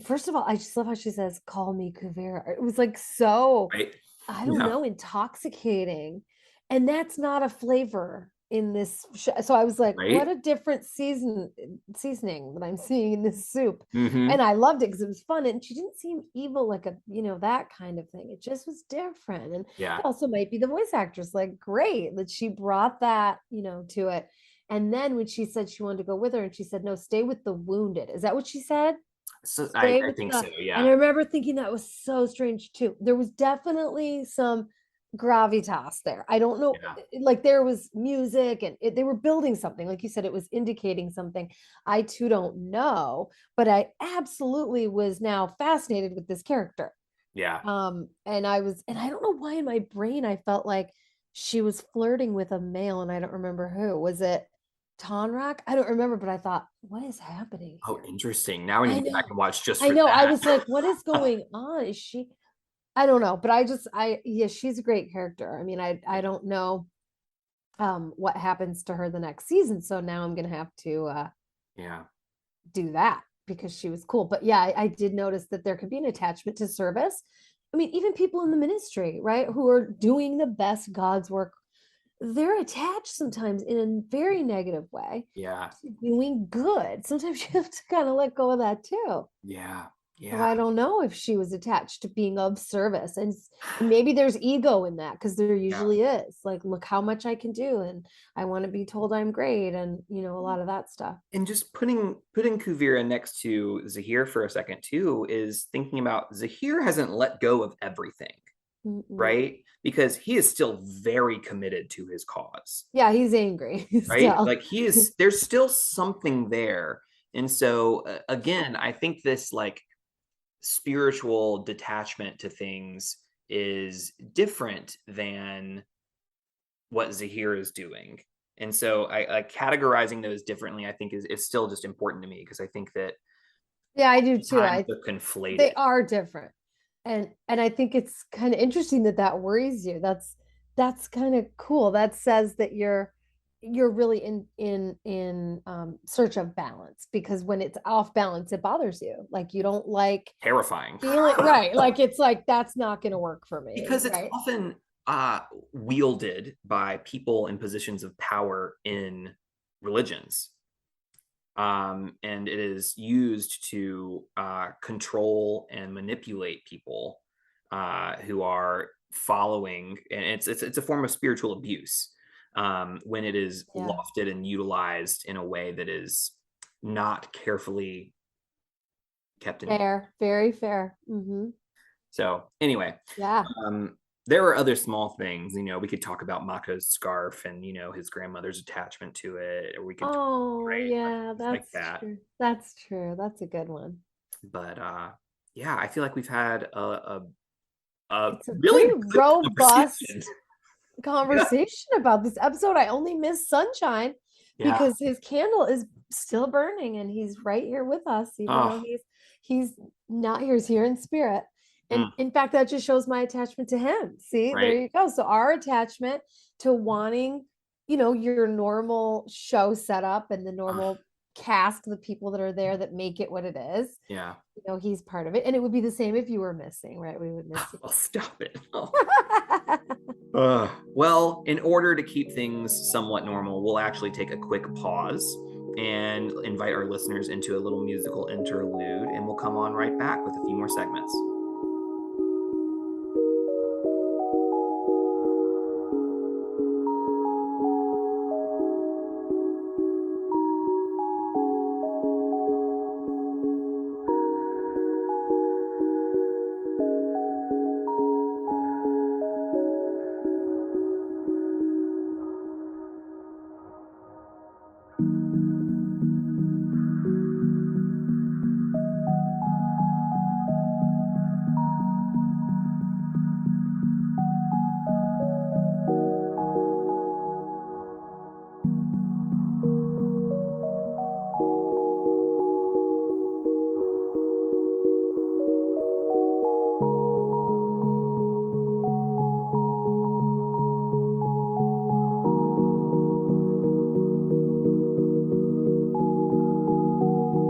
B: first of all, I just love how she says, call me Kuvira. It was like so,
A: right?
B: I don't know, intoxicating. And that's not a flavor in this show. So I was like, what a different seasoning that I'm seeing in this soup. And I loved it because it was fun. And she didn't seem evil, like that kind of thing. It just was different. And it also might be the voice actress, like, great that she brought that, to it. And then when she said she wanted to go with her and she said, no, stay with the wounded. Is that what she said?
A: So I think so, yeah.
B: And I remember thinking that was so strange too. There was definitely some gravitas there. I don't know, like there was music and they were building something. Like you said, it was indicating something. I too don't know, but I absolutely was now fascinated with this character.
A: Yeah.
B: And I don't know why in my brain I felt like she was flirting with a male, and I don't remember who. Was it Tonrak? I don't remember, but I thought, what is happening here?
A: Oh, interesting. Now we need to go back and watch just for
B: I know.
A: that.
B: I was like, what is going on? Is she? I don't know, but she's a great character. I mean, I don't know what happens to her the next season. So now I'm gonna have to do that because she was cool. But yeah, I did notice that there could be an attachment to service. I mean, even people in the ministry, right, who are doing the best God's work, they're attached sometimes in a very negative way.
A: Yeah.
B: Doing good. Sometimes you have to kind of let go of that too.
A: Yeah. Yeah.
B: So I don't know if she was attached to being of service, and maybe there's ego in that because there usually is. Like, look how much I can do, and I want to be told I'm great, and a lot of that stuff.
A: And just putting Kuvira next to Zahir for a second too is thinking about Zahir hasn't let go of everything, right? Because he is still very committed to his cause.
B: Yeah, he's angry,
A: right? Still. Like he is. There's still something there, and so again, I think this like spiritual detachment to things is different than what Zahir is doing. And so I categorizing those differently, I think is still just important to me, because I think that
B: Yeah, I do too.
A: times they're conflated.
B: They are different. And I think it's kind of interesting that that worries you. That's kind of cool. That says that you're really in search of balance, because when it's off balance, it bothers you. Like you don't like
A: Terrifying.
B: feeling right. Like it's like that's not going to work for me,
A: Because it's
B: right?
A: often wielded by people in positions of power in religions. And it is used to control and manipulate people who are following, and it's a form of spiritual abuse when it is
B: Yeah.
A: lofted and utilized in a way that is not carefully kept in.
B: Fair, very fair.
A: So anyway,
B: Yeah.
A: there are other small things. We could talk about Mako's scarf and his grandmother's attachment to it, or we could
B: Oh,
A: right
B: yeah,
A: things like
B: that's
A: that.
B: true. That's true. That's a good one.
A: But yeah, I feel like we've had a
B: It's a
A: really
B: pretty
A: good
B: robust
A: conversation.
B: conversation about this episode. I only miss Sunshine
A: Yeah.
B: because his candle is still burning and he's right here with us, even though
A: Oh.
B: he's not here, he's here in spirit. And in fact, that just shows my attachment to him. See, there
A: Right.
B: you go. So our attachment to wanting, your normal show setup and the normal cast, the people that are there that make it what it is.
A: Yeah.
B: He's part of it. And it would be the same if you were missing, right? We would miss you.
A: Oh, stop it. Oh. Well, in order to keep things somewhat normal, we'll actually take a quick pause and invite our listeners into a little musical interlude, and we'll come on right back with a few more segments.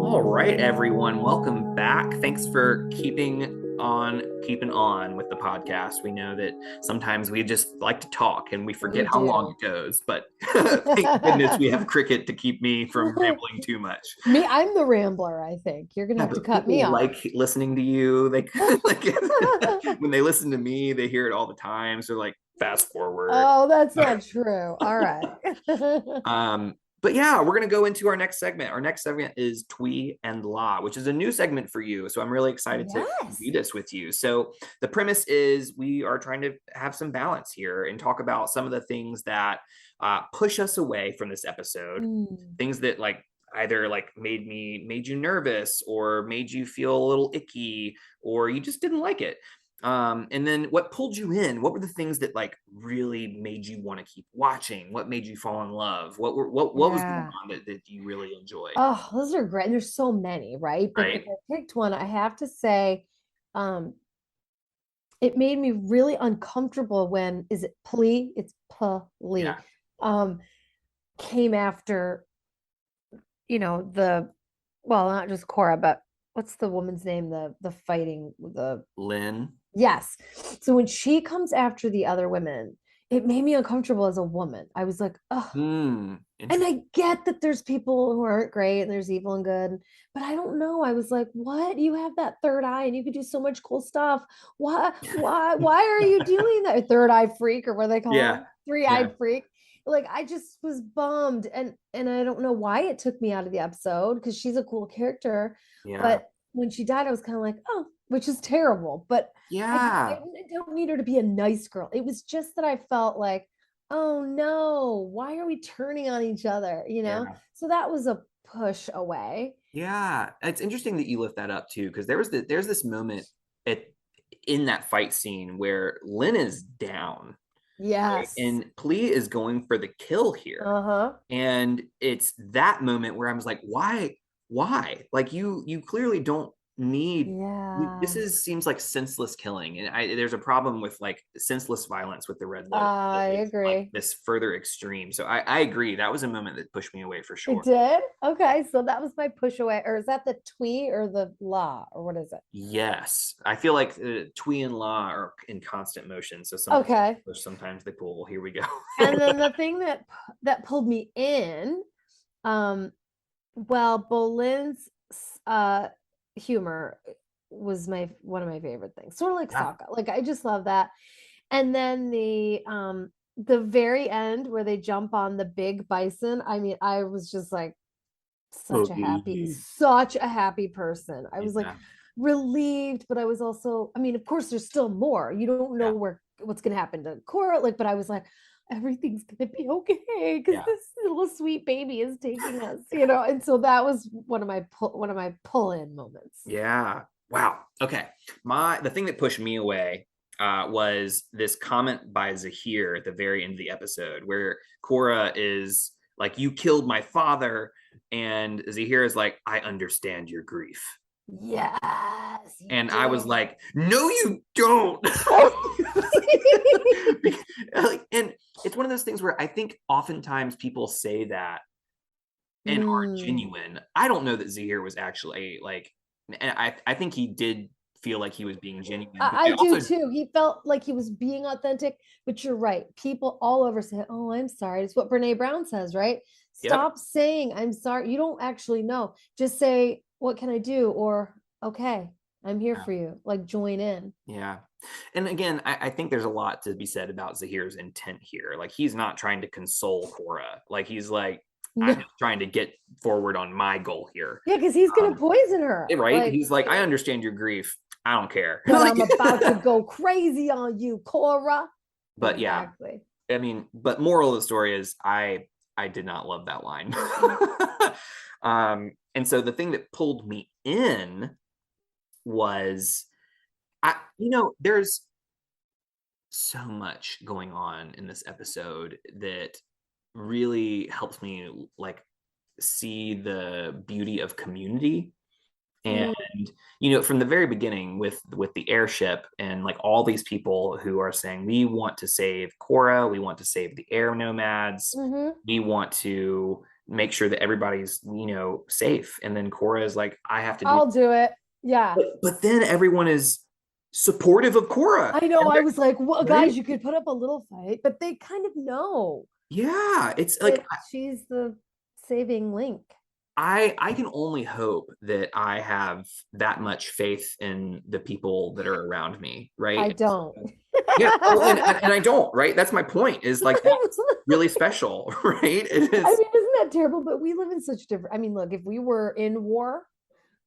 A: All right, everyone, welcome back. Thanks for keeping on with the podcast. We know that sometimes we just like to talk and we forget how long it goes, but thank goodness we have Cricket to keep me from rambling too much.
B: I'm the rambler, I think. You're gonna have to cut me off.
A: Like listening to you. Like when they listen to me, they hear it all the time. So like fast forward.
B: Oh, that's not true. All right.
A: But yeah, we're going to go into our next segment. Our next segment is Twee and La, which is a new segment for you. So I'm really excited to do this with you. So the premise is we are trying to have some balance here and talk about some of the things that push us away from this episode. Things that like either like made you nervous or made you feel a little icky or you just didn't like it. And then what pulled you in? What were the things that like really made you want to keep watching? What made you fall in love? What was going on that you really enjoyed?
B: Oh, those are great. There's so many, right? But if I picked one, I have to say, it made me really uncomfortable when is it Plea? It's Plea. Came after, not just Korra, but what's the woman's name? The fighting, the
A: Lynn.
B: Yes. So when she comes after the other women, it made me uncomfortable as a woman. I was like, oh. And I get that there's people who aren't great and there's evil and good, but I don't know. I was like, what? You have that third eye and you could do so much cool stuff. Why are you doing that? Third eye freak, or what they call it? Three-eyed freak. Like I just was bummed, and I don't know why it took me out of the episode because she's a cool character. But when she died, I was kind of like, oh, which is terrible. But I don't need her to be a nice girl. It was just that I felt like, oh no, why are we turning on each other? So that was a push away.
A: Yeah, it's interesting that you lift that up too, because there's this moment in that fight scene where Lynn is down, right?
B: Yes.
A: And Plea is going for the kill here.
B: Uh-huh.
A: And it's that moment where I was like, why? Like you clearly don't need, this
B: Yeah.
A: seems like senseless killing. And there's a problem with like senseless violence with the Red Lotus.
B: I
A: It's like
B: agree.
A: this further extreme. So I agree. That was a moment that pushed me away for
B: It
A: sure.
B: did? Okay, so that was my push away. Or is that the twee or the la? Or what is it?
A: Yes. I feel like Twee and La are in constant motion. So sometimes they
B: Okay.
A: push, sometimes they pull. Here we go.
B: And then the thing that pulled me in, well, Bolin's humor was one of my favorite things. Sort of like
A: Yeah.
B: Sokka. Like I just love that. And then the very end where they jump on the big bison. I mean, I was just like such a happy person. I was like
A: Yeah.
B: relieved, but I was also, I mean, of course, there's still more. You don't know
A: Yeah.
B: what's gonna happen to Korra, like, but I was like, everything's gonna be okay because
A: Yeah.
B: this little sweet baby is taking us, you know. And so that was one of my pull-in moments.
A: Yeah. Wow. Okay. The thing that pushed me away was this comment by Zahir at the very end of the episode where Korra is like, "You killed my father," and Zahir is like, "I understand your grief."
B: Yes, you
A: And I was
B: did.
A: like, "No, you don't." And it's one of those things where I think oftentimes people say that and are genuine. I don't know that Zahir was actually like, and I think he did feel like he was being genuine, but
B: I do
A: also,
B: too. He felt like he was being authentic, but you're right. People all over say, "Oh, I'm sorry." It's what Brene Brown says, right?
A: yep,
B: Stop saying "I'm sorry." You don't actually know. Just say, "What can I do?" or "Okay, I'm here
A: yeah,
B: for you." Like join in.
A: yeah. And again, I think there's a lot to be said about Zahir's intent here. Like he's not trying to console Korra. Like he's like, I'm
B: No.
A: just trying to get forward on my goal here.
B: Yeah, because he's gonna
A: Um,
B: poison her.
A: right?
B: Like,
A: He's like, I understand your grief. I don't care.
B: but
A: Like,
B: I'm about to go crazy on you, Cora.
A: but yeah,
B: Exactly.
A: I mean, but moral of the story is I did not love that line. And so the thing that pulled me in was there's so much going on in this episode that really helps me like see the beauty of community. And
B: Mm.
A: from the very beginning with the airship and like all these people who are saying we want to save Korra, we want to save the air nomads,
B: Mm-hmm.
A: we want to make sure that everybody's safe. And then Korra is like, I have to do,
B: I'll do it. Yeah.
A: but then everyone is supportive of Korra.
B: I know.
A: And
B: I was like, well,
A: right?
B: guys, you could put up a little fight, but they kind of know
A: Yeah, it's like
B: that she's the saving link.
A: I can only hope that I have that much faith in the people that are around me,
B: I
A: right?
B: don't.
A: Yeah, well, and I don't, right? That's my point. Is like that's really special, right? It
B: I
A: is.
B: mean, isn't that terrible? But we live in such different. I mean, look, if we were in war,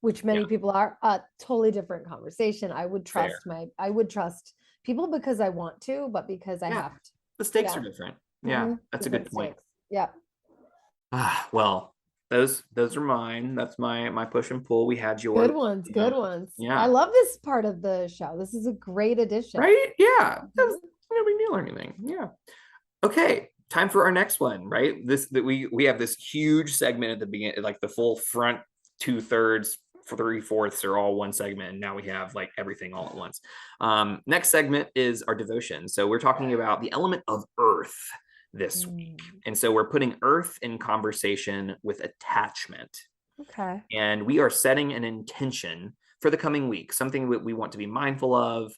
B: which
A: Yeah,
B: many people are, a totally different conversation.
A: fair.
B: I would trust people because I want to, but because I
A: Yeah,
B: have to.
A: the stakes
B: Yeah.
A: are different. Yeah, that's a
B: Different
A: good point.
B: stakes. Yeah.
A: Well, those are mine. That's my push and pull. We had yours.
B: Good ones.
A: Yeah,
B: Good ones. I
A: yeah,
B: love this part of the show. This is a great addition.
A: right. Yeah, that's
B: Mhm.
A: no big deal or anything. Yeah. Okay, time for our next one, right? This that we have this huge segment at the beginning, like the full front 2/3, 3/4 are all one segment, and now we have like everything all at once. Next segment is our devotion. So we're talking about the element of earth this week, and so we're putting earth in conversation with attachment.
B: Okay.
A: And we are setting an intention for the coming week, something that we want to be mindful of.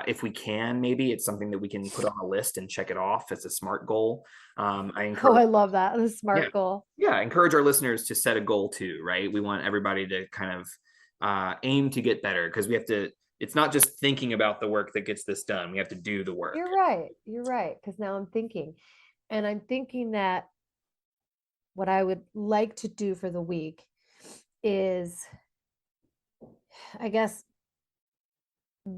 A: If we can, maybe it's something that we can put on a list and check it off as a SMART goal. I
B: Oh,
A: encourage,
B: I love that. A
A: yeah,
B: smart goal.
A: yeah, encourage our listeners to set a goal too, right? We want everybody to kind of aim to get better because we have to. It's not just thinking about the work that gets this done. We have to do the work.
B: You're right. You're right. Because now and I'm thinking that what I would like to do for the week is, I guess,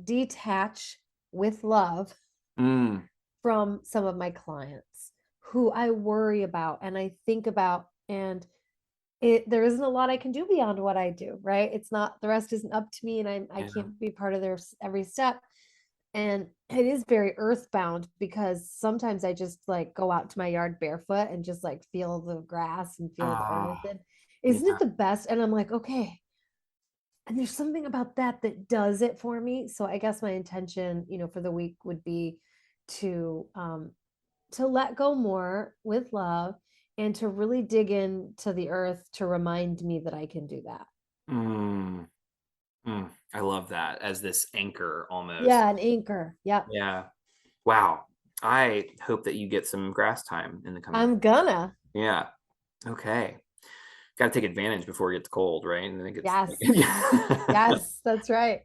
B: detach with love
A: Mm,
B: from some of my clients who I worry about and I think about. And there isn't a lot I can do beyond what I do, right? It's not, the rest isn't up to me, and I
A: Yeah.
B: can't be part of their every step. And it is very earthbound because sometimes I just like go out to my yard barefoot and just like feel the grass and feel the
A: Oh,
B: earth. And isn't
A: yeah.
B: it the best? And I'm like, okay. And there's something about that that does it for me. So I guess my intention, for the week would be to let go more with love and to really dig into the earth to remind me that I can do that.
A: Mm, I love that as this anchor almost.
B: Yeah, an anchor. Yep.
A: Yeah. Wow. I hope that you get some grass time in the coming.
B: I'm gonna.
A: Yeah. Okay. Got to take advantage before it gets cold, right? And then it gets
B: Yes.
A: like,
B: Yes, that's right.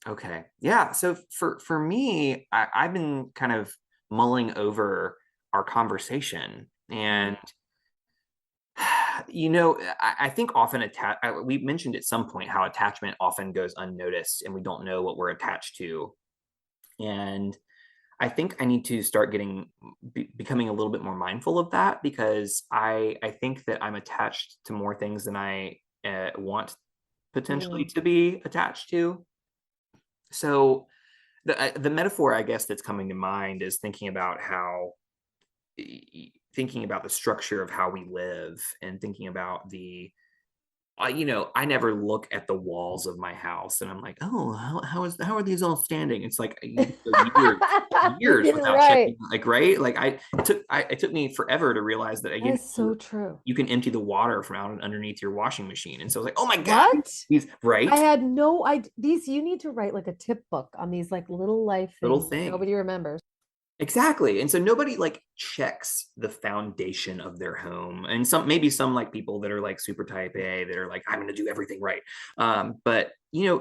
A: okay. Yeah. So for me, I've been kind of mulling over our conversation, and I think often we mentioned at some point how attachment often goes unnoticed, and we don't know what we're attached to. And I think I need to start becoming a little bit more mindful of that, because I think that I'm attached to more things than I want potentially
B: Mm.
A: to be attached to. So the metaphor, I guess, that's coming to mind is thinking about the structure of how we live, and thinking about I never look at the walls of my house and I'm like, oh, how are these all standing? It's like you go
B: You're
A: years
B: getting
A: without
B: right.
A: checking, like, right? Like it took me forever to realize that
B: That is so true.
A: you can empty the water from out underneath your washing machine. And so I was like, oh my God,
B: What?
A: these
B: I
A: right
B: had no idea. These, you need to write like a tip book on these like little life
A: little
B: things that
A: thing.
B: nobody remembers.
A: Exactly. And so nobody like checks the foundation of their home. And maybe some like people that are like super type A that are like, I'm going to do everything right. But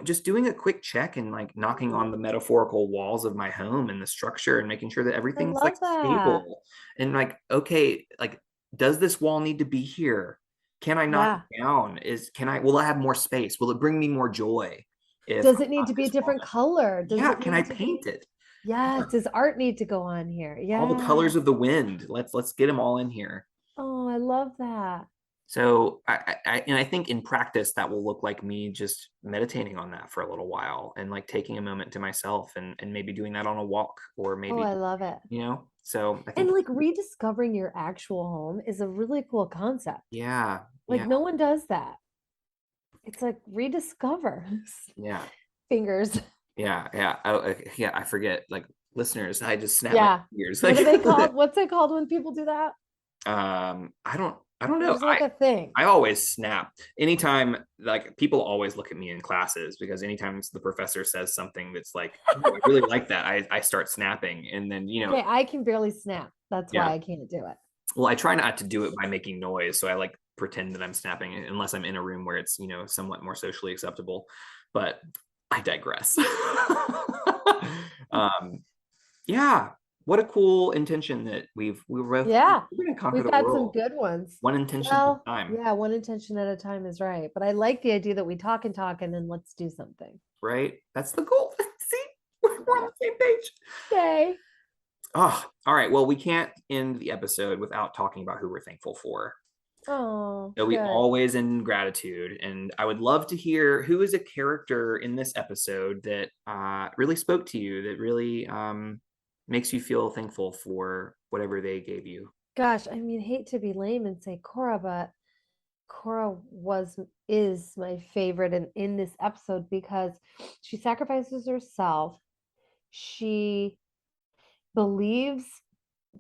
A: just doing a quick check and like knocking on the metaphorical walls of my home and the structure and making sure that
B: I
A: everything's like
B: love that.
A: stable and like, okay, like, does this wall need to be here? Can I knock
B: Yeah.
A: it down? Will I have more space? Will it bring me more joy if
B: Does
A: I
B: it need
A: knock
B: to be a
A: this wall
B: different
A: down?
B: color? Does
A: Yeah.
B: it
A: Can I
B: need to
A: paint
B: be,
A: it?
B: yes, does art need to go on here?
A: All the
B: Yeah.
A: colors of the wind. Let's get them all in here.
B: Oh, I love that.
A: So I think in practice that will look like me just meditating on that for a little while and like taking a moment to myself and maybe doing that on a walk, or
B: Oh,
A: maybe
B: I love it.
A: So I
B: And
A: think
B: like rediscovering your actual home is a really cool concept.
A: yeah,
B: Like
A: yeah,
B: no one does that. It's like rediscover.
A: yeah,
B: Fingers.
A: yeah. Oh, yeah. I forget. Like, listeners, I just snap my
B: Yeah.
A: fingers.
B: What
A: Like,
B: are they called? What's it called when people do that?
A: I don't know.
B: There's like a thing.
A: I always snap anytime, like, people always look at me in classes, because anytime the professor says something that's like, oh, I really like that, I start snapping. And then,
B: Okay, I can barely snap. That's why
A: yeah.
B: I can't do it.
A: Well, I try not to do it by making noise. So I like pretend that I'm snapping unless I'm in a room where it's, somewhat more socially acceptable. But I digress. um, yeah. What a cool intention that we're
B: Yeah,
A: going to conquer
B: we've
A: the
B: had some
A: world
B: good ones.
A: one intention at
B: Well,
A: a time.
B: yeah, one intention at a time is right. But I like the idea that we talk and talk and then let's do something.
A: Right? That's the goal. See, we're on
B: Yeah.
A: the same page.
B: Yay.
A: Oh, all right. Well, we can't end the episode without talking about who we're thankful for.
B: Oh,
A: So we
B: good.
A: always end in gratitude. And I would love to hear who is a character in this episode that really spoke to you, that really makes you feel thankful for whatever they gave you.
B: Gosh, I mean, hate to be lame and say Korra, but Korra is my favorite in this episode because she sacrifices herself. She believes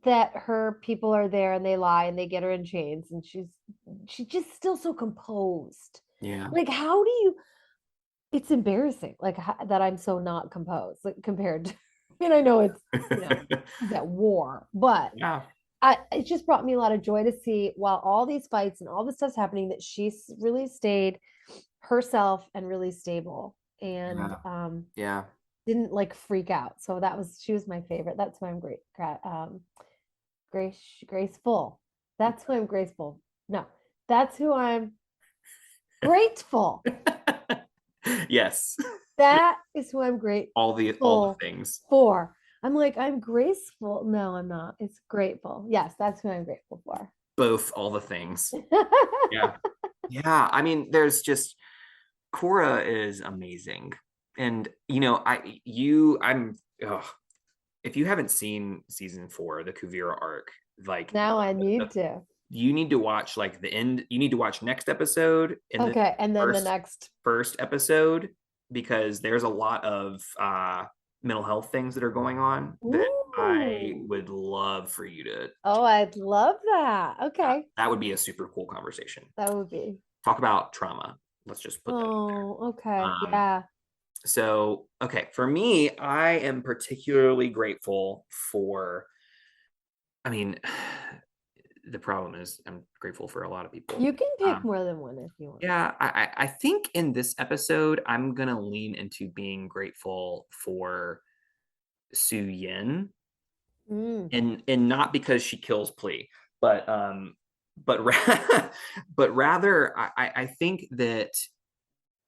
B: that her people are there and they lie and they get her in chains, and she's just still so composed.
A: Yeah.
B: Like, how do you, it's embarrassing, like that I'm so not composed, like compared to, I mean, I know it's, she's at war, but
A: Yeah.
B: it just brought me a lot of joy to see, while all these fights and all this stuff's happening, that she's really stayed herself and really stable, and
A: Yeah. Yeah.
B: didn't like freak out. So she was my favorite. That's why I'm graceful. That's who I'm graceful. No, that's who I'm grateful.
A: Yes.
B: That is who I'm
A: All the things.
B: for. I'm like, I'm graceful. No, I'm not. It's grateful. Yes, that's who I'm grateful for.
A: Both all the things. Yeah. Yeah, I mean, there's just Korra is amazing. And I'm ugh, if you haven't seen season 4, the Kuvira arc, like
B: Now I
A: the-
B: need to.
A: you need to watch like the end. You need to watch next episode and then
B: Okay, and then the
A: first
B: next.
A: first episode because there's a lot of mental health things that are going on that I
B: Ooh.
A: would love for you to
B: Oh, I'd love that. Okay,
A: that would be a super cool conversation.
B: that would be.
A: Talk about trauma. Let's just put that out
B: Oh,
A: there.
B: okay. Yeah.
A: So, okay, for me, I am particularly grateful for, I mean, the problem is I'm grateful for a lot of people.
B: You can pick
A: Um,
B: more than one if you want.
A: yeah, I think in this episode, I'm gonna lean into being grateful for Su Yin,
B: Mm,
A: and not because she kills Plea, but but but rather I think that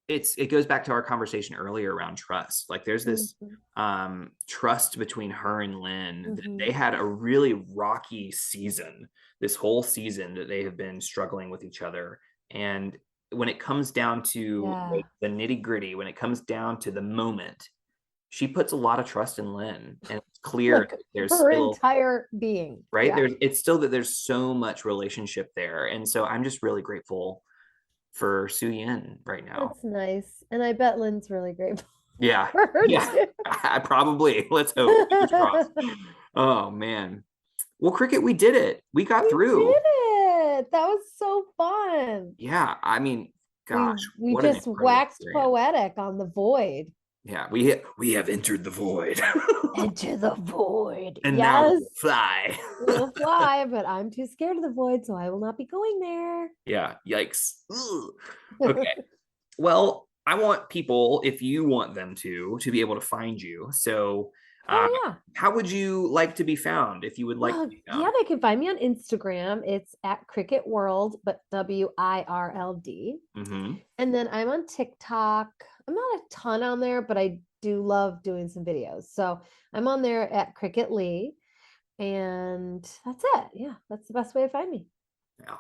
A: it goes back to our conversation earlier around trust. Like there's this
B: mhm,
A: trust between her and Lynn that they
B: mhm.
A: had a really rocky season, this whole season that they have been struggling with each other. And when it comes down to
B: Yeah.
A: like, the nitty gritty, when it comes down to the moment, she puts a lot of trust in Lynn, and it's clear
B: Like
A: there's
B: her
A: still
B: entire being.
A: right
B: Yeah.
A: there's it's still that there's so much relationship there, and so I'm just really grateful for Su Yin right now.
B: That's nice. And I bet Lynn's really grateful
A: Yeah.
B: for her
A: Yeah.
B: too.
A: I probably. Let's hope. Fingers crossed. Oh man. Well, Cricket, we did it. We got
B: We
A: through.
B: did it. That was so fun.
A: Yeah. I mean,
B: We
A: gosh,
B: we
A: what an
B: just
A: incredible
B: waxed
A: experience.
B: poetic on the void.
A: Yeah, we have entered the void.
B: Enter the void.
A: And now we
B: Yes.
A: will fly.
B: We'll fly, but I'm too scared of the void, so I will not be going there.
A: Yeah, yikes. Ugh. Okay. Well, I want people, if you want them to be able to find you. So, uh,
B: Oh yeah.
A: how would you like to be found if you would like to
B: Well,
A: be
B: yeah,
A: found?
B: they can find me on Instagram. It's at Cricket World, but WIRLD.
A: Mm-hmm.
B: And then I'm on TikTok. I'm not a ton on there, but I do love doing some videos. So I'm on there at Cricket Leigh. And that's it. Yeah, that's the best way to find me.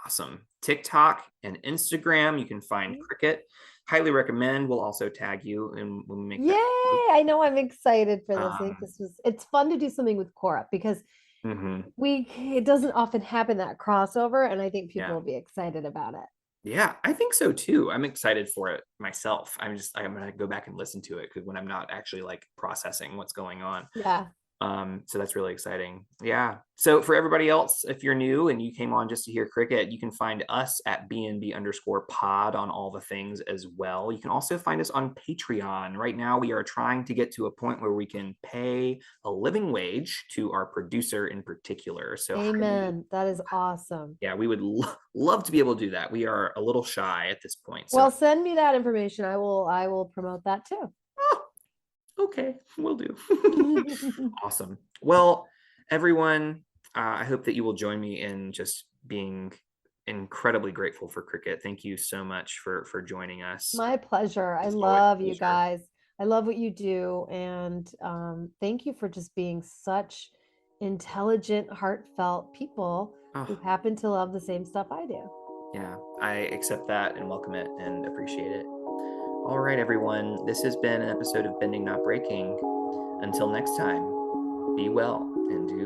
A: Awesome. TikTok and Instagram, you can find
B: Mhm.
A: Cricket. Highly recommend. We'll also tag you and when we make
B: Yay!
A: that.
B: I know I'm excited for this. I think
A: Um,
B: it's fun to do something with Korra because
A: mhm.
B: it doesn't often happen that crossover, and I think people
A: Yeah.
B: will be excited about it.
A: Yeah, I think so too. I'm excited for it myself. I'm gonna go back and listen to it because when I'm not actually like processing what's going on.
B: Yeah.
A: So that's really exciting. Yeah. So for everybody else, if you're new and you came on just to hear Cricket, you can find us at BNB_pod on all the things as well. You can also find us on Patreon. Right now, we are trying to get to a point where we can pay a living wage to our producer in particular. So
B: Amen. That is awesome.
A: yeah, we would love to be able to do that. We are a little shy at this point. So
B: Well, send me that information. I will promote that too.
A: oh, okay, we'll do. Awesome. Well, everyone, I hope that you will join me in just being incredibly grateful for Cricket. Thank you so much for joining us.
B: My pleasure. I
A: It's always a
B: love you
A: pleasure.
B: guys. I love what you do. And thank you for just being such intelligent, heartfelt people who
A: Oh,
B: happen to love the same stuff I do.
A: yeah, I accept that and welcome it and appreciate it. All right, everyone. This has been an episode of Bending Not Breaking. Until next time, be well and do